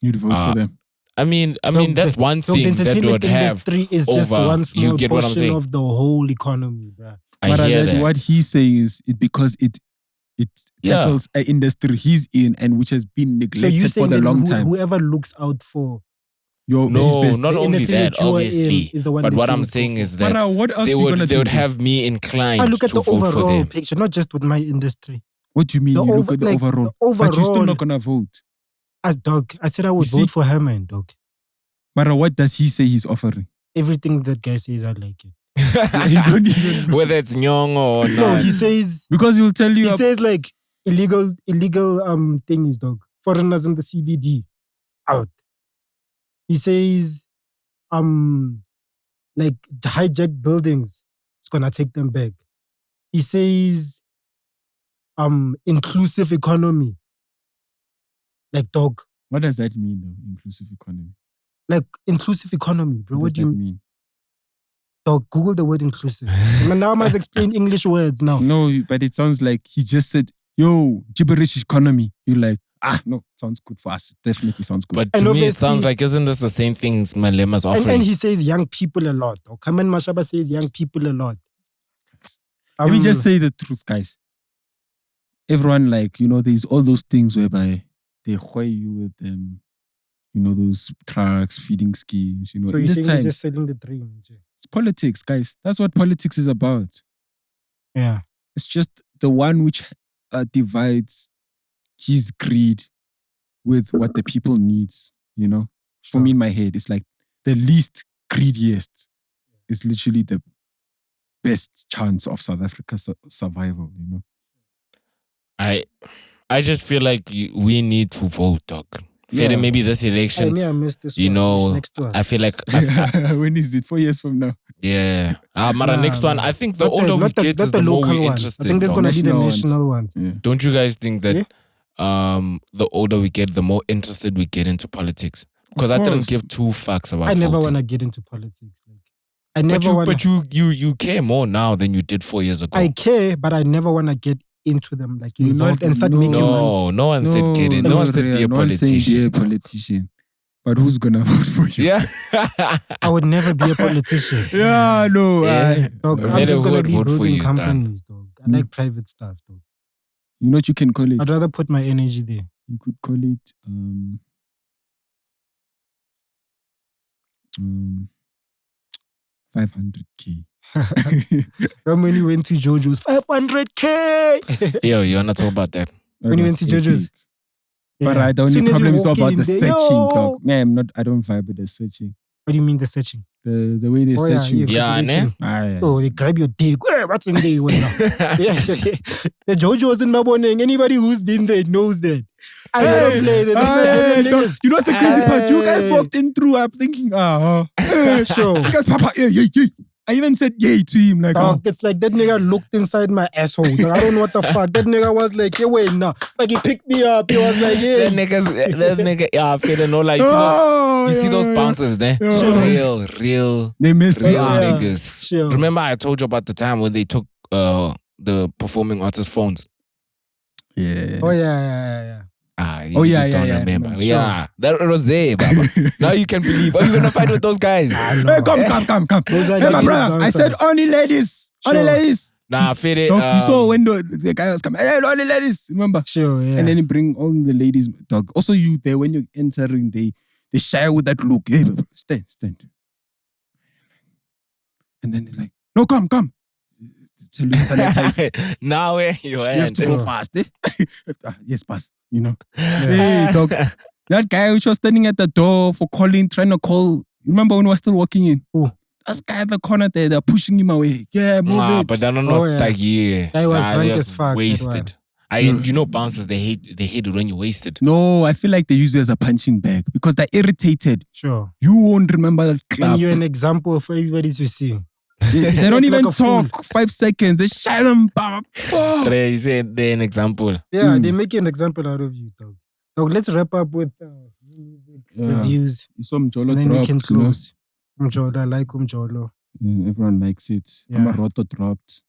You'd vote for them. I mean Dog, that's the- one dog, the thing that entertainment would have. industry is just over- one you small get what I'm portion saying? of the whole economy, bruh. I But hear that. what he's saying is because it Yeah. tackles an industry he's in and which has been So you neglected for saying the that long time. whoever looks out for Your No, his best. not the only industry that, that you are in obviously. is the one But that what you I'm would go saying for. is that But what else they you gonna would do? have me inclined I look at to the vote for overall them. picture, not just with my industry. What do you mean? The You look over- at the like, overall. the But you're still overall- not gonna vote. As dog, I said I would You see- vote for her, man, dog. But what does he say he's offering? Everything that guy says, I like it. You don't even know. Whether it's Nyong or No, not. he says Because he'll tell you. he says like illegal things, dog. Foreigners in the CBD out. He says like hijacked buildings, it's gonna take them back. He says inclusive economy. Like dog. What does that mean, though? Inclusive economy. Like inclusive economy, bro. What What do does you that mean? dog? Google the word inclusive. Now I must explain English words now. No, but it sounds like he just said, "Yo, gibberish economy." You're like, No, sounds good for us. Definitely sounds good. But And to me, it obviously- sounds like, isn't this the same things Malema's offering? And he says young people a lot. Or Kamen Mashaba says young people a lot. Let me just say the truth, guys. Everyone, like, there's all those things whereby they hoy you with those trucks, feeding schemes, So in you're this saying time, you're just selling the dream. it's politics, guys. That's what politics is about. Yeah. It's just the one which divides his greed with what the people needs, For me, in my head, it's like the least greediest is literally the best chance of South Africa's survival, I just feel like we need to vote, dog. Yeah. Maybe this election, I missed this you one. know, Next one. I feel like, When is it? 4 years from now? yeah. Mara, next one, I think the Not older we not get is the more local we're ones. interested. I think there's dog. going to be the National ones. national ones. Yeah. Don't you guys think that Yeah. the older we get, the more interested we get into politics? Because I didn't course. give 2 fucks about I never voting. want to get into politics. I never want. But you care more now than you did 4 years ago. I care, but I never want to get into them, like You're involved not- and start no. making money. No one said get in. No one said be a no one's saying politician. be a politician. But who's gonna vote for you? Yeah. I would never be a politician. Yeah, no. Yeah. Dog, Very I'm just gonna would be vote for building you, Dan. companies, dog. I like private stuff, dog. You know what you can call it? I'd rather put my energy there. You could call it 500K. Remember when you went to Jojo's 500K? Yo, you wanna talk about that? When you went to Jojo's. But the only Soon as you problem is walk about in the there, searching, yo. dog. Man, I don't vibe with the searching. What do you mean the searching? The way they Oh, search you. Yeah, ne? Yeah. Oh, they grab your dick. Hey, what's in there? The Jojo's in Maboneng. Anybody who's been there knows that. I don't play that. Dog, you know what's the crazy part? You guys Hey. walked in through. I'm thinking, Sure. you guys, Papa, yay. I even said yay to him. Like, Dog, it's like that nigga looked inside my asshole. Dog, I don't know what the fuck. That nigga was like, yeah, wait, nah. Like he picked me up. He was like, yeah. that nigga, yeah, I feel no like you see those bouncers there? Yeah. Real They miss real you. Yeah. niggas. Sure. Remember I told you about the time when they took the performing artists' phones? Yeah. Oh, yeah. You yeah, just don't yeah, remember. sure. Yeah, that was there, Baba. Now you can believe. Are you gonna fight with those guys? I know. Hey, come. Those are Hey, my the brother, I said dancers. only ladies. Only Sure. ladies. Nah, fit it. Dog, you saw when the guy was coming. Hey, only ladies. Remember? Sure, yeah. And then you bring all the ladies, dog. Also, you there when you're entering, they shy with that look. Hey, bro, stand. And then it's like, no, come. Tell you sanitize. Now where you You have to go Yeah. fast. Yes, pass. Hey, dog. That guy which was standing at the door for trying to call. You remember when we were still walking in? Who? That guy at the corner there, they're pushing him away. Yeah, move it. but that don't Oh, know yeah. Staggy. Guy was drunk they as fuck, that Wasted. You know bouncers, they hate it when you're wasted. No, I feel like they use it as a punching bag because they're irritated. Sure. You won't remember that club. And you're an example for everybody to see. They don't even Like a fool. talk. 5 seconds. They shut them. They say they're an example. Yeah, they make an example out of you, dog. Dog, let's wrap up with music reviews. You saw Umjolo And then we can dropped, you know. close. Umjolo, I like Umjolo. Everyone likes it. Yeah. Amaroto dropped.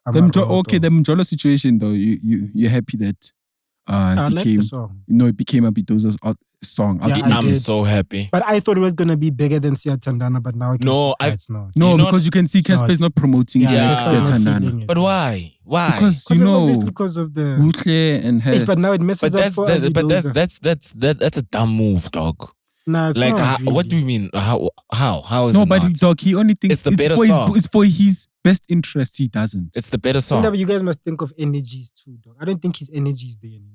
Amaroto. The Umjolo situation though, you're happy that I it like became the song. it became Abidoza's song. Yeah, ultimately. I I'm did. so happy. But I thought it was going to be bigger than Sia Tandana, but now I can No, see it's not. No, You know- because you can see It's not. Cassper is not promoting Yeah, it like Cassper's Sia not Tandana. feeling it. But why? Why? Because you Obviously know because of the... Boohle and her. Yes, but now it messes But up for Abidoza. that's a dumb move, dog. Nah, it's Like, not what do really. you mean? How is No, it but not? dog, he only thinks It's the better for song. it's for his best interest. He doesn't. It's the better No, song. but you guys must think of energies too, dog. I don't think his energy is there anymore.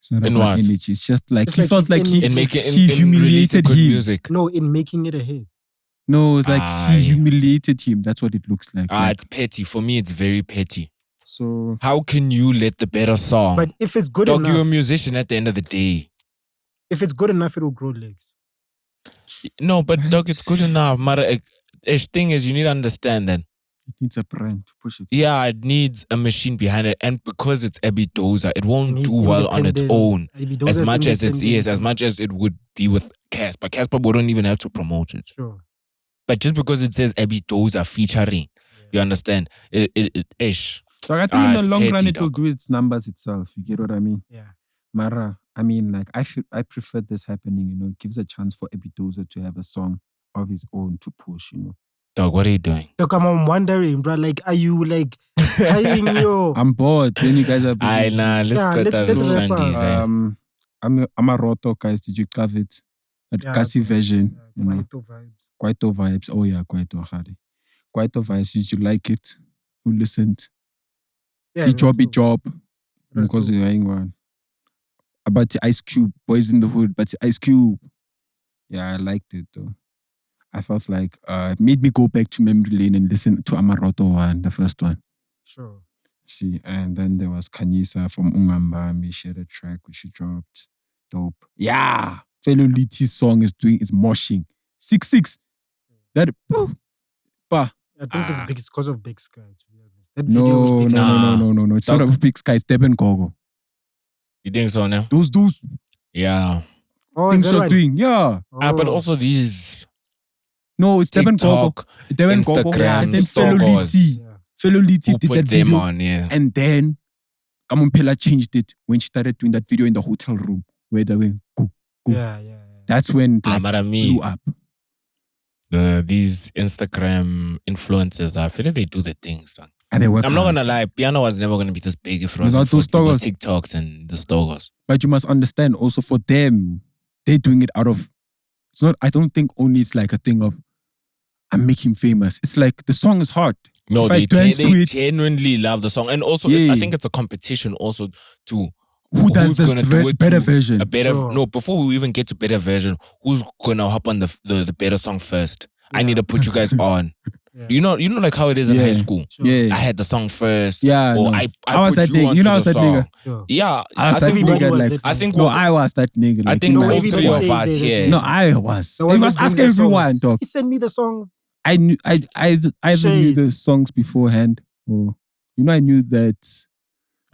It's not In about what? energy. It's just like It's he like felt his like he energy- In making she in humiliated releasing good him. music. No, in making it a hit. No, it's like Aye. she humiliated him. That's what it looks like. Like, It's petty. For me, it's very petty. so How can you let the better song? But if it's good dog, you're a enough, musician at the end of the day. if it's good enough, it will grow legs. No, but dog, it's good enough. Mara, thing is, you need to understand that. it needs a brand to push it. Yeah, it needs a machine behind it, and because it's Abidoza, it won't And he's do well on its independent. own. Abidoza's As much as it's independent. as much as it would be with Cassper. Cassper wouldn't even have to promote it. Sure. But just because it says Abidoza featuring, you understand? Ish. So I think in the it's long run petty, it will dog. do its numbers itself. You get what I mean? Yeah. Mara, I mean, like, I prefer this happening, you know. It gives a chance for Abidoza to have a song of his own to push, you know. Dog, what are you doing? Look, I'm wondering, bro. Like, are you like hiring your? I'm bored. Then you guys are busy. Aye, nah, let's Yeah, cut let's that wrap up. Shandies, Amaroto, guys, did you cover it? At Kasi version, you know. Kwaito vibes. Kwaito vibes. Oh yeah, Kwaito Hari. Kwaito vibes. Did you like it? Who listened? Yeah, He job. That's Because dope. you're saying one. About the Ice Cube, Boys in the Hood, but the Ice Cube. Yeah, I liked it though. I felt like it made me go back to memory lane and listen to Amaroto one, the first one. Sure. See, and then there was Kanyisa from Ungambami, shared a track which she dropped. Dope. Yeah. Fellow Liti's song is moshing. 6-6. That bah. I think it's because of Big Sky, to be honest. That video was No. Big Sky. No. It's not a Big Sky, it's Deben Gogo. You think so now? Those Yeah. Oh, things is that you're one? doing. Yeah. But Oh. also these No, it's Deben Gogo. TikTok, Deben Gogo. Yeah, Instagram, and then Fellow stalkers. Liti. Yeah. Fellow Liti who did put that them video. on, yeah. And then Kamumpela changed it when she started doing that video in the hotel room where they went, go. Yeah. That's when it like, But I blew mean, up. these Instagram influencers, I feel like they do the things. Dog. And they work I'm not hard. gonna lie, piano was never gonna be this big if it wasn't Without for those the stalkers. TikToks and the stalkers. But you must understand also for them, they're doing it out of, it's not, I don't think only it's like a thing of, I'm making famous. It's like the song is hard. No, If I they dance to it- genuinely love the song. And also, Yeah. I think it's a competition also to Who does who's the gonna do it better to version? a better. Sure. No, before we even get to better version, who's gonna hop on the better song first? I need to put you guys on. Yeah. You know like how it is in Yeah. high school. Sure. Yeah. I had the song first. Yeah, Or no. I was put that you nigga. onto You know I the was that song. nigga. Sure. Yeah, I was that Everybody nigga was like, that I think no, we'll- I was that nigga. I Like, think you know, all everybody three of says us, they- yeah. No, I was. The one You that must brings ask the everyone, songs. dog. He sent me the songs. I knew I either knew Shade. the songs beforehand or I knew that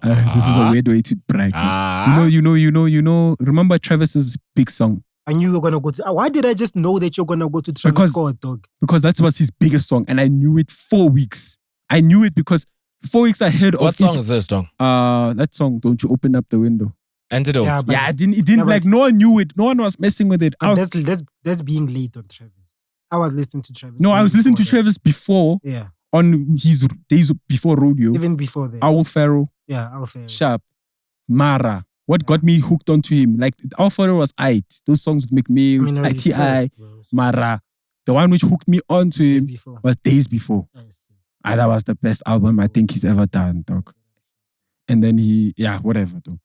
this is a weird way to brag. but You know. Remember Travis's big song I knew you were gonna go to. Why did I just know that you're gonna go to Travis Because- Scott, dog? because that was his biggest song, and I knew it 4 weeks. I knew it because 4 weeks ahead of What song it, is this song? that song. Don't you open up the window? Antidote. Yeah, but, Yeah, it didn't Yeah, but- like no one knew it. No one was messing with it. I but was, that's being late on Travis. I was listening to Travis. no, I way was listening to before Travis before that. Yeah, on his days before rodeo. even before that. Owl Pharaoh, Yeah, I'll fair. Sharp, Mara. What got me hooked onto him? Like Owl Pharaoh was aight. Those songs with McMill, it was his ITI, first, bro. So Mara. The one which hooked me onto days him before. was Days Before. Nice. That was the best album I think he's ever done, dog. And then whatever though.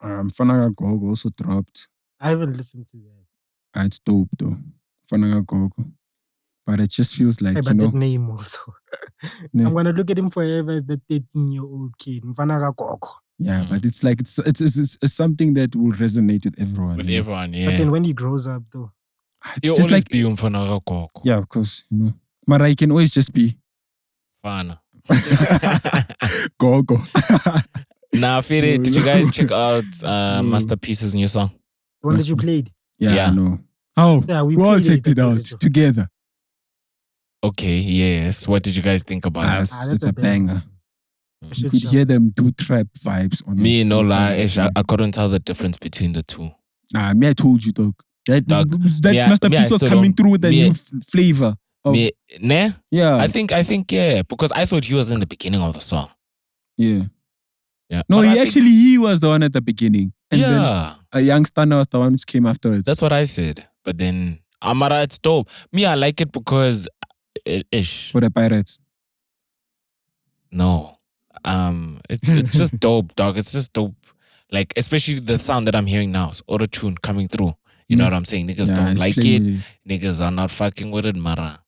Fanaga Gogo also dropped. I haven't listened to that. It's dope though. Fanaga Gogo. But it just feels like, Hey, you but know, that name also. Yeah. I'm gonna look at him forever as the 13-year-old kid. Mfana Koko. yeah, but it's like it's something that will resonate with everyone. With you know? everyone, But yeah. then when he grows up, though, It's He'll just always like, be Umfana Koko. yeah, of course, you know. Mara, he can always just be Fana. Gogo. Now, Fede, did you guys check out Masterpiece's new song? the one that you played. Yeah, Yeah. I know. Oh, Yeah, we we all played checked it together, out so. together. Okay, yes. What did you guys think about it? Ah, It's a banger. I You should could shout hear out. them do trap vibes on Me, it no lie, simultaneously. I couldn't tell the difference between the two. Me, I told you, dog. That me, I masterpiece was still coming don't- through with a me- new flavor. Of, Me, nah? yeah, I think, yeah, because I thought he was in the beginning of the song. yeah. Yeah. No, But I think- he was the one at the beginning. And then yeah, a young stunner was the one which came afterwards. that's what I said. But then, Amara, it's dope. Me, I like it because, ish. for the pirates. No. It's just dope, dog. It's just dope. Like, especially the sound that I'm hearing now. It's auto-tune coming through. You know what I'm saying? Niggas don't it's like playing it. with Niggas are not fucking with it, Mara.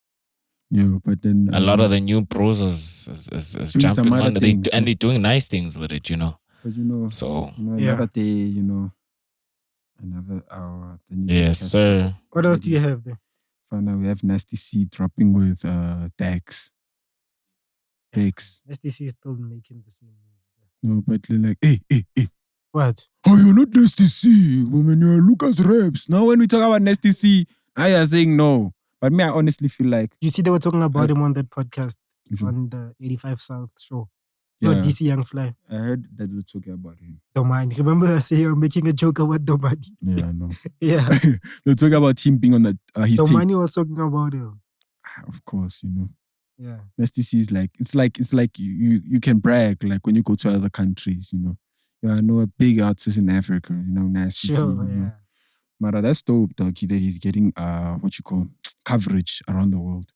Yeah, but then A lot of the new pros is Doing some jumping other on it. things, And they're doing nice things with it, you know. but you know, So, Yeah. another day, you know, another hour. Then you yes, get sir. What else do you have there? Now we have Nasty C dropping with Dax. STC is still making the same move. No, but they're like, hey. What? Oh, you're not Nasty C. Woman, you're LucasRap. Now when we talk about Nasty C, I are saying no. But me, I honestly feel like You see, they were talking about him on that podcast Which one? on the 85 South show. No, Yeah. DC Young Fly. I heard that they were talking about him. Domani. Remember I say you're making a joke about Domani? Yeah, I know. Yeah. They were talking about him being on the his tape. Domani was talking about him. Of course, you know. Yeah. Nasty C is like it's like you can brag like when you go to other countries, you know. Yeah, I know a big artist in Africa, you know, Nasty C. Sure, You know. yeah. Mara, that's dope, dog. That he's getting coverage around the world.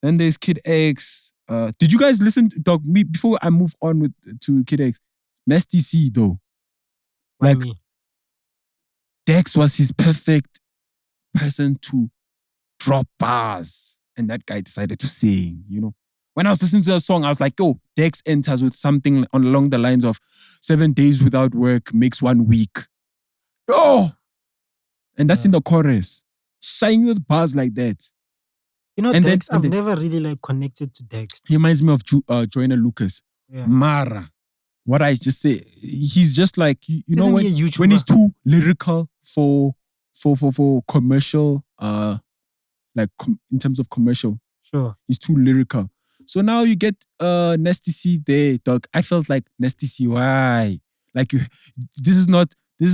Then there's Kid X. Did you guys listen to dog me before I move on to Kid X? Nasty C though. Why Like me? Dex was his perfect person to drop bars. And that guy decided to sing, you know. When I was listening to that song, I was like, yo, Dex enters with something along the lines of 7 days without work makes 1 week. Oh! And that's in the chorus. Shine with bars like that. You know, And then- Dex, and I've then- never really like connected to Dex. He reminds me of Joyner Lucas. Yeah. Mara. What I just say, he's just like, you know, Isn't he a when he's YouTuber? too lyrical for commercial, in terms of commercial, Sure. he's too lyrical. So now you get Nasty C there, dog. I felt like Nasty C, why? Like this is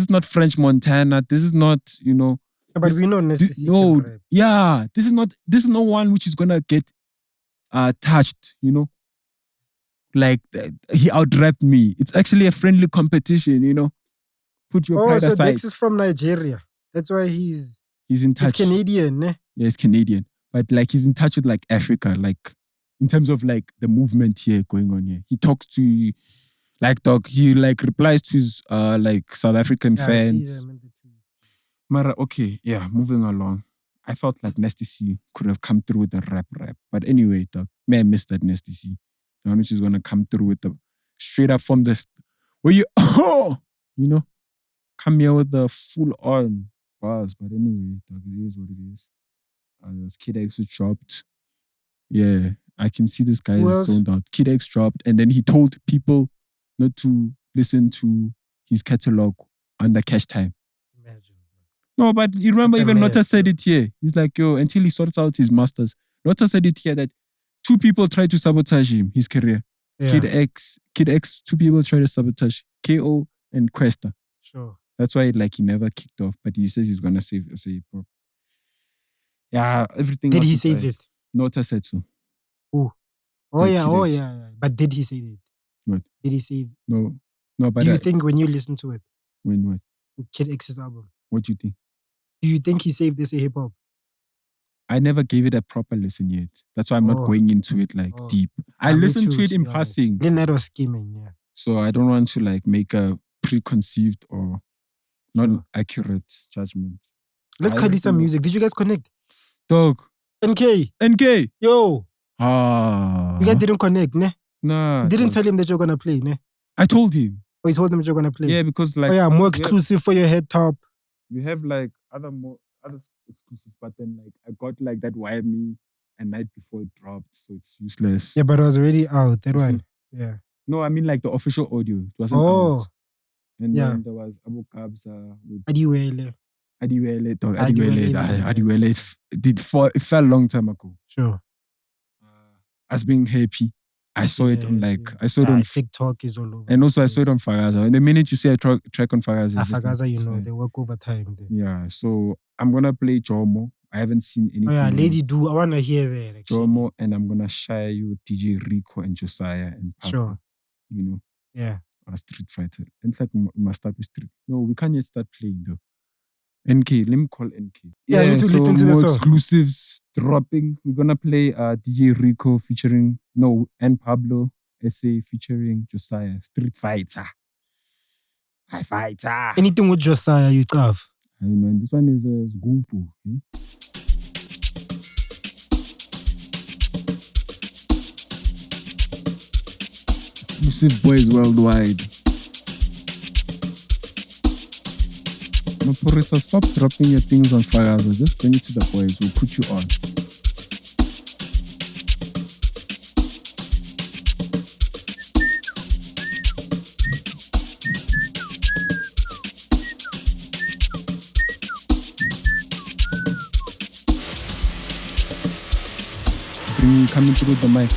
not French Montana. This is not, you know. But This- we know Nasty C can No, rap. yeah. This is not one which is gonna get touched, you know. Like he out-rapped me. It's actually a friendly competition, you know. Put your Oh, pride so aside. Dex is from Nigeria. That's why he's He's in touch. Canadian, eh? Yeah, he's Canadian. But like he's in touch with like Africa, like in terms of like the movement here going on here. He talks to like dog, he like replies to his like South African Yeah, I see fans. them in the tweet. Mara, okay, yeah, moving along. I felt like Nasty C could have come through with a rap. But anyway, dog, may I miss that Nasty C. The one which is gonna come through with the straight up from the where you you know, come here with the full on bars. But anyway, dog, it is what it is. There's Kid X who dropped. Yeah, I can see this guy Who is else? zoned out. Kid X dropped, and then he told people not to listen to his catalog on the cash time. Imagine. No, but you remember It's a even Nota mess, said bro. it here. He's like, yo, until he sorts out his masters. Nota said it here that 2 people tried to sabotage him, his career. Yeah, Kid X, 2 people tried to sabotage KO and Questa. sure. That's why like he never kicked off, but he says he's gonna save hip hop. Yeah, everything. Did else he is save right. it? Nota said so. Oh Like yeah, Kid oh X. yeah. But did he save it? What? Did he save? No, but Do you I- think when you listen to it, when what? with Kid X's album, What do you think? do you think he saved this hip hop? I never gave it a proper listen yet. That's why I'm not Oh. going into it like Oh. deep. I Yeah, me listened too, to it to in be honest. passing. Lynette was scheming, yeah. So I don't want to like make a preconceived or not Sure. accurate judgment. Let's I call it listen some to- music. Did you guys connect? Dog, NK, NK. yo, you guys didn't connect, ne? Nah. You didn't dog. tell him that you're gonna play, ne? I told him. Or you told him that you're gonna play? Yeah, because like Oh yeah, more we have- exclusive for your head top. we have like other exclusives, but then like I got like that Wire Me a night before it dropped, so it's useless. Yeah, but it was already out. That Yes, one. Yeah. No, I mean like the official audio. It wasn't Oh, out. And yeah. then there was Abu Kabza with Adiwele. Adiwele. Dog, Adiwele, Adiwele. It fell a long time ago. Sure. As being happy. I saw it on like Yeah. I saw it on TikTok is all over. and also I the saw it place. on Fagaza. And the minute you see a track on Fagaza, it's just like, Afagaza, you it's know, fine. they work overtime there. Yeah, so I'm gonna play Jomo. I haven't seen anything. Oh yeah, on Lady Do. I wanna hear that actually. Jomo, and I'm gonna share you with DJ Rico and Josiah and Papa. Sure. You know, Yeah. Street Fighter. In fact, we must start with Street. No, we can't yet start playing though. NK, let me call NK. Yeah, I need to listen to the more song. exclusives dropping. We're gonna play DJ Rico and Pablo SA featuring Josiah. Street Fighter. I fighter. Anything with Josiah, you tough. You know, and this one is Zgupu. Exclusive boys worldwide. No, Purisa, stop dropping your things on fire. Just bring it to the boys. We'll put you on. Coming through the mic.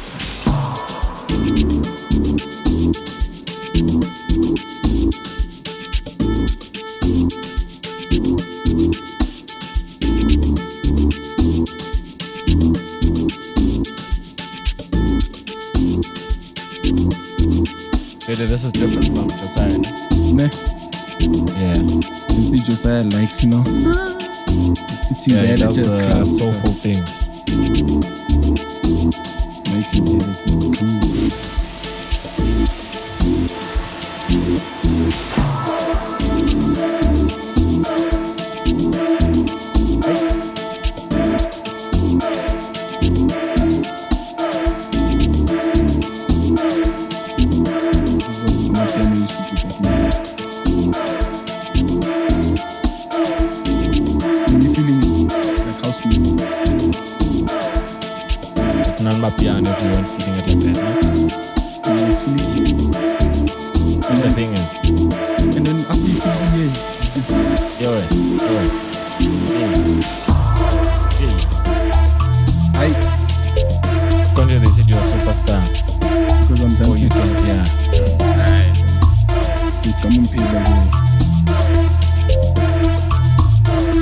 This is different from Josiah. Ne? Yeah. You see Josiah likes, you know, sitting there He does just soulful things. Make you feel this is cool. Piano if you weren't feeling it like that, and the thing is, and then after you feel the I Conjure, they said you're a superstar because I'm dancing. Oh, you can, yeah. Please come and pay like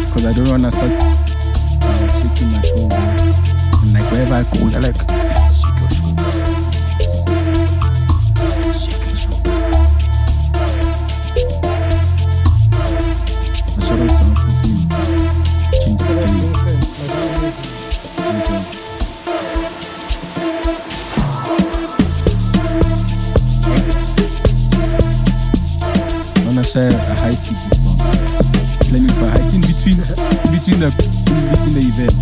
because I don't want to start shaking my shoulders. And like wherever I go, they're like, shake your shoulders. Shake your shoulders. A shout out to Uncle Team. Change the game. I wanna share a high seat this song. Let me for high in between the event.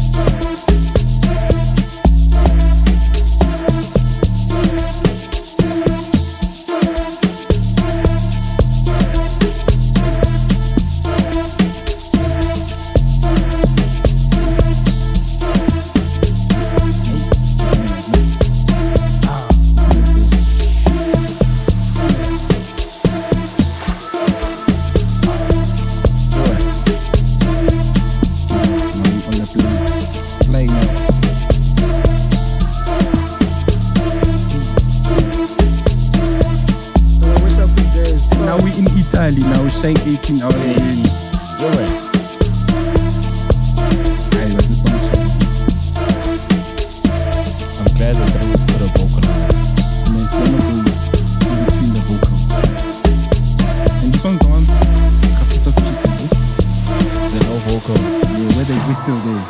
Now we shank 18 hours. You're right. I'm glad that they put a vocal on it. And it's one of those in between the vocals. And this one's the one Kafisa's speaking. There's no vocals. Yeah, where they whistle there.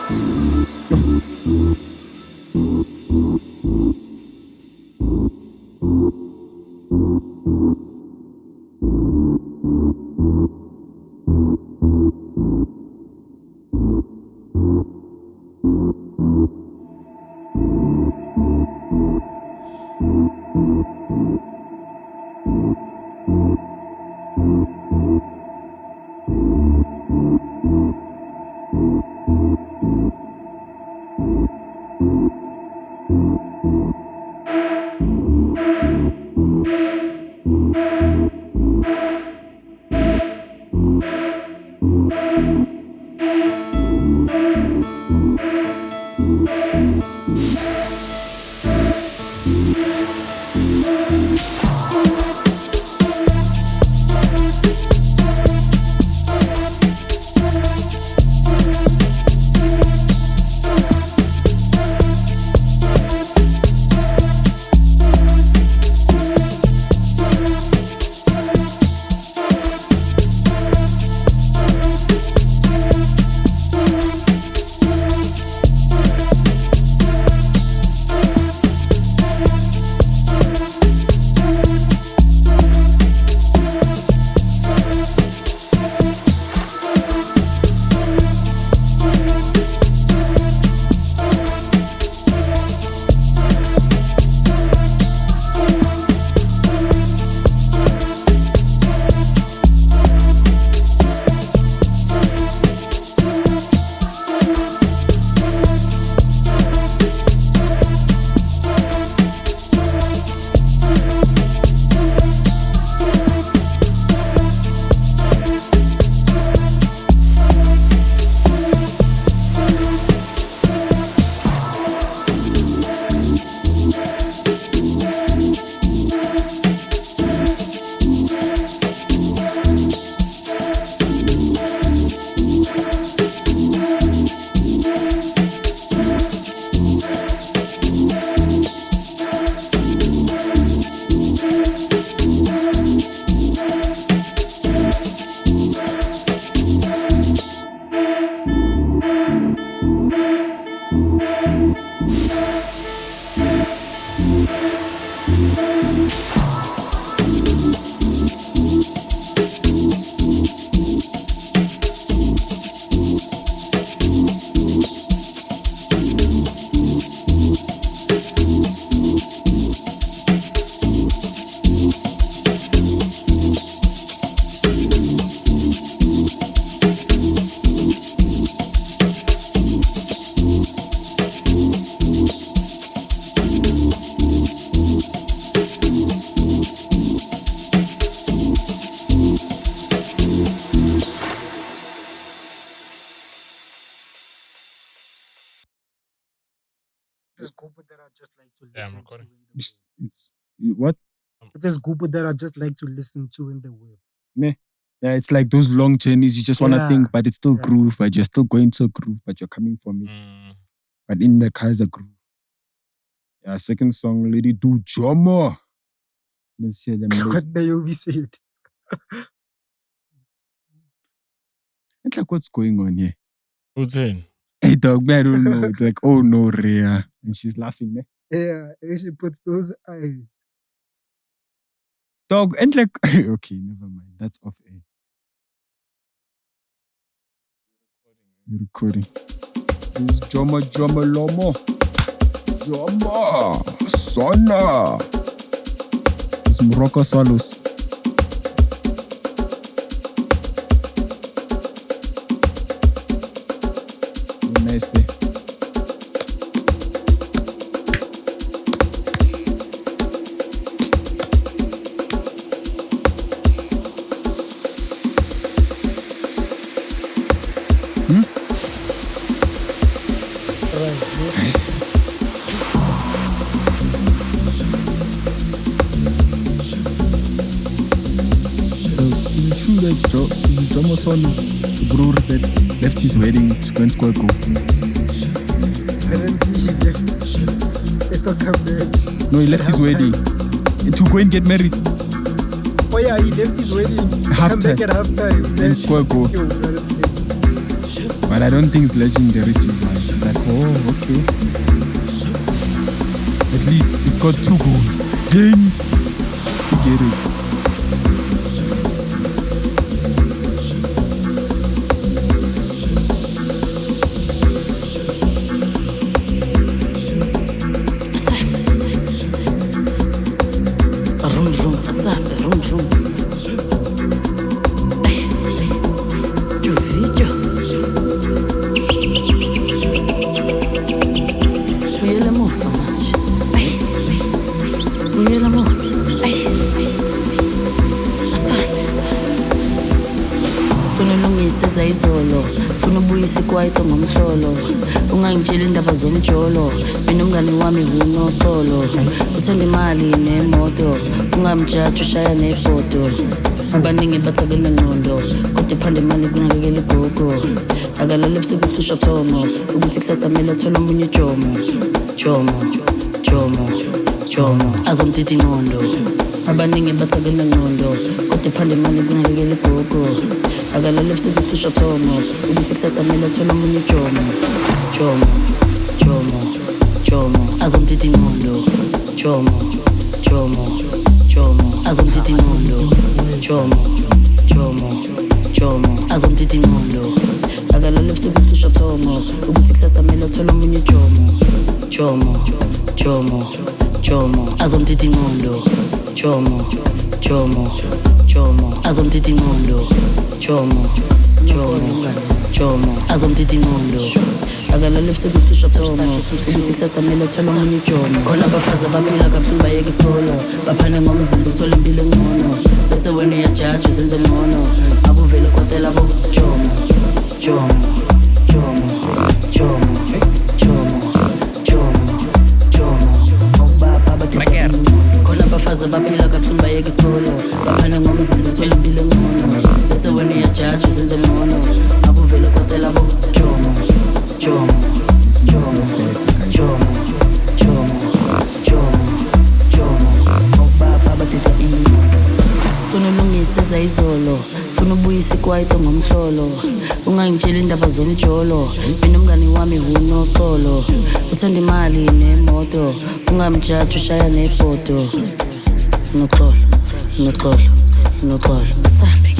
There's Google that I just like to listen Yeah, I'm to. recording. What? There's Google that I just like to listen to in the web. Yeah, it's like those long journeys. You just want to think, but it's still groove. But you're still going to a groove, but you're coming from it. But in the car is a groove. Yeah, second song, Lady Do Jomo. Let's hear them. What Nyovest said. It's like, what's going on here? Who's in? Hey, dog, man, I don't know. It's like, oh no, Rhea. And she's laughing there. Yeah, and she puts those eyes. Dog, and like, okay, never mind. That's off air. You're recording. This is Jomo Lomo. Jomo. Sona. It's Morocco Swallows. Nice day. Jomo Son, the brewer that left his wedding to go and square go. No, he left his wedding to go and get married. Oh yeah, he left his wedding. Come back at halftime. And square go. But I don't think it's legendary to his life. It's like, oh, okay. At least he's got 2 goals. Ding! You get it. Kwaito ngomhlolo ungangitshela indaba zomjolo mina umngani wami unoxolo uthanda imali nemoto ungamjaji ushaya nefoto abaningi bathakela ngqondo kodwa iphanda imali kunakekela igogo akalala ebusuku uhlusha thomo ukuthi kusasa mele athola omunye jomo azomthithi ngqondo abaningi bathakela ngqondo kodwa iphanda imali kunakekela igogo akalala ebusuku uhlusha thomo ukuthi kusasa mele athola omunye jomo azomthithi ngqondo jomo azomthithi ngqondo jomo azomthithi ngqondo akalala ebusuku uhlusha thomo ukuthi kusasa mele athola omunye jomo azomthithi ngqondo jomo azomthithi ngqondo jomo azomthithi ngqondo akalala ebusuku uhlusha thomo ukuthi kusasa mele athola omunye jomo khona abafazi abaphila kabuhlungu bayeka isikolo baphane ngomzimba uthole impilo engcono bese wena uyajaji uzenze ngcono akuvele kwatela bo jomo khona abafazi abaphila kabuhlungu bayeka isikolo baphane ngomzimba uthole impilo engcono bese wena uyajaji uzenze ngcono akuvele kwatela bo jomo funa ulungise zayizolo funa ubuyise kwaito ngomhlolo ungangitshela indaba zomjolo mina umngani wami unoxolo uthanda imali nemoto ungamjaji ushaya nefoto unoxolo sambe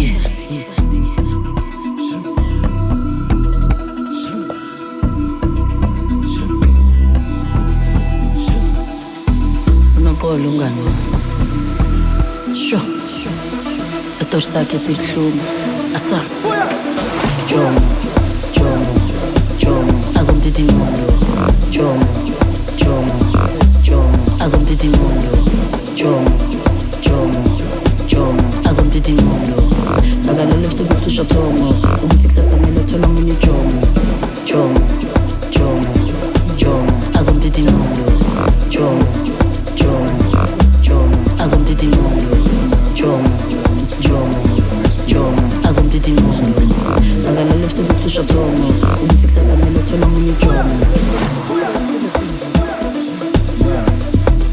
unoxolo ungani sho Astor sakhe sihluma asa jomo azomthithi ngqondo jomo azomthithi ngqondo jomo azomthithi ngqondo akalala ebusuku uhlusha thomo ukuthi kusasa mele athola omunye jomo azomthithi ngqondo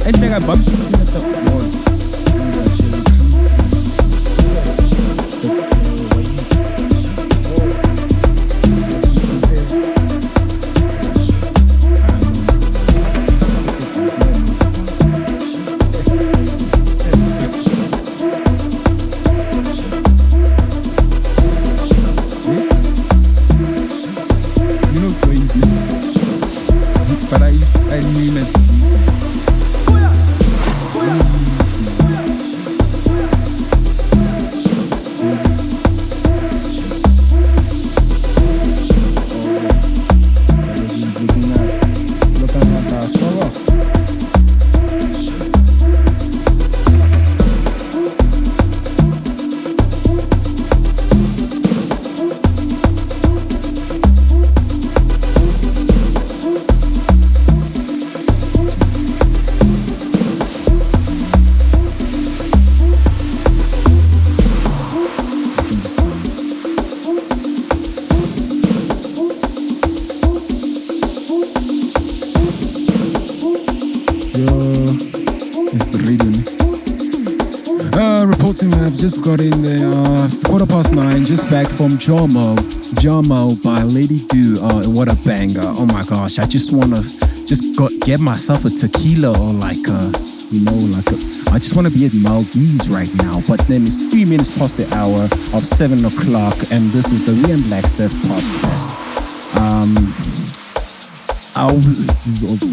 Actually, I bumped into him at the mall. But I knew that. Reporting I've just got in there 9:15, just back from Jomo by Lady Do. What a banger. Oh my gosh, I just want to get myself a tequila or I just want to be at Maldives right now. But then it's 3 minutes past the hour of 7 o'clock and this is the Real Black Steph podcast.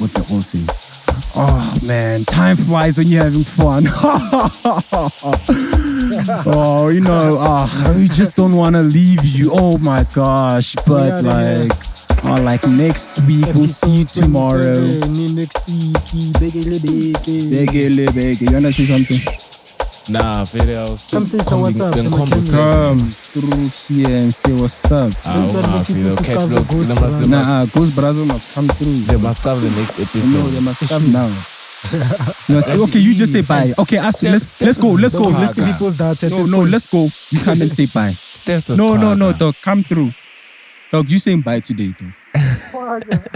What the whole thing? Oh man, time flies when you're having fun. Oh, we just don't want to leave you. Oh my gosh, but like next week we'll see you tomorrow. Next week, You wanna say something? Nah, very else. Come say what's up. Come through here and say what's up. Ghost Brother must come through. They must have the next episode. No, they must come now. Okay, you just say bye. Okay, let's go. Let's go. Let's give people's data. No, let's go. You come and say bye. No, dog, come through. Dog, you saying bye today, dog.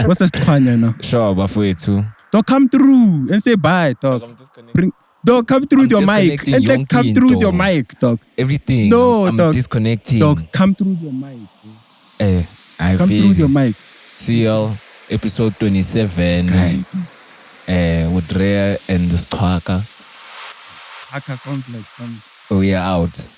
What's that now? Sure, but for it too. Dog, come through and say bye, dog. Dog, come through with your mic. And then come through with your mic, dog. Everything. No, I'm dog. Disconnecting. Dog, come through with your mic. Come through with your mic. CL episode 27. With Rhea and the Stwaka. Stwaka sounds like some. We are out.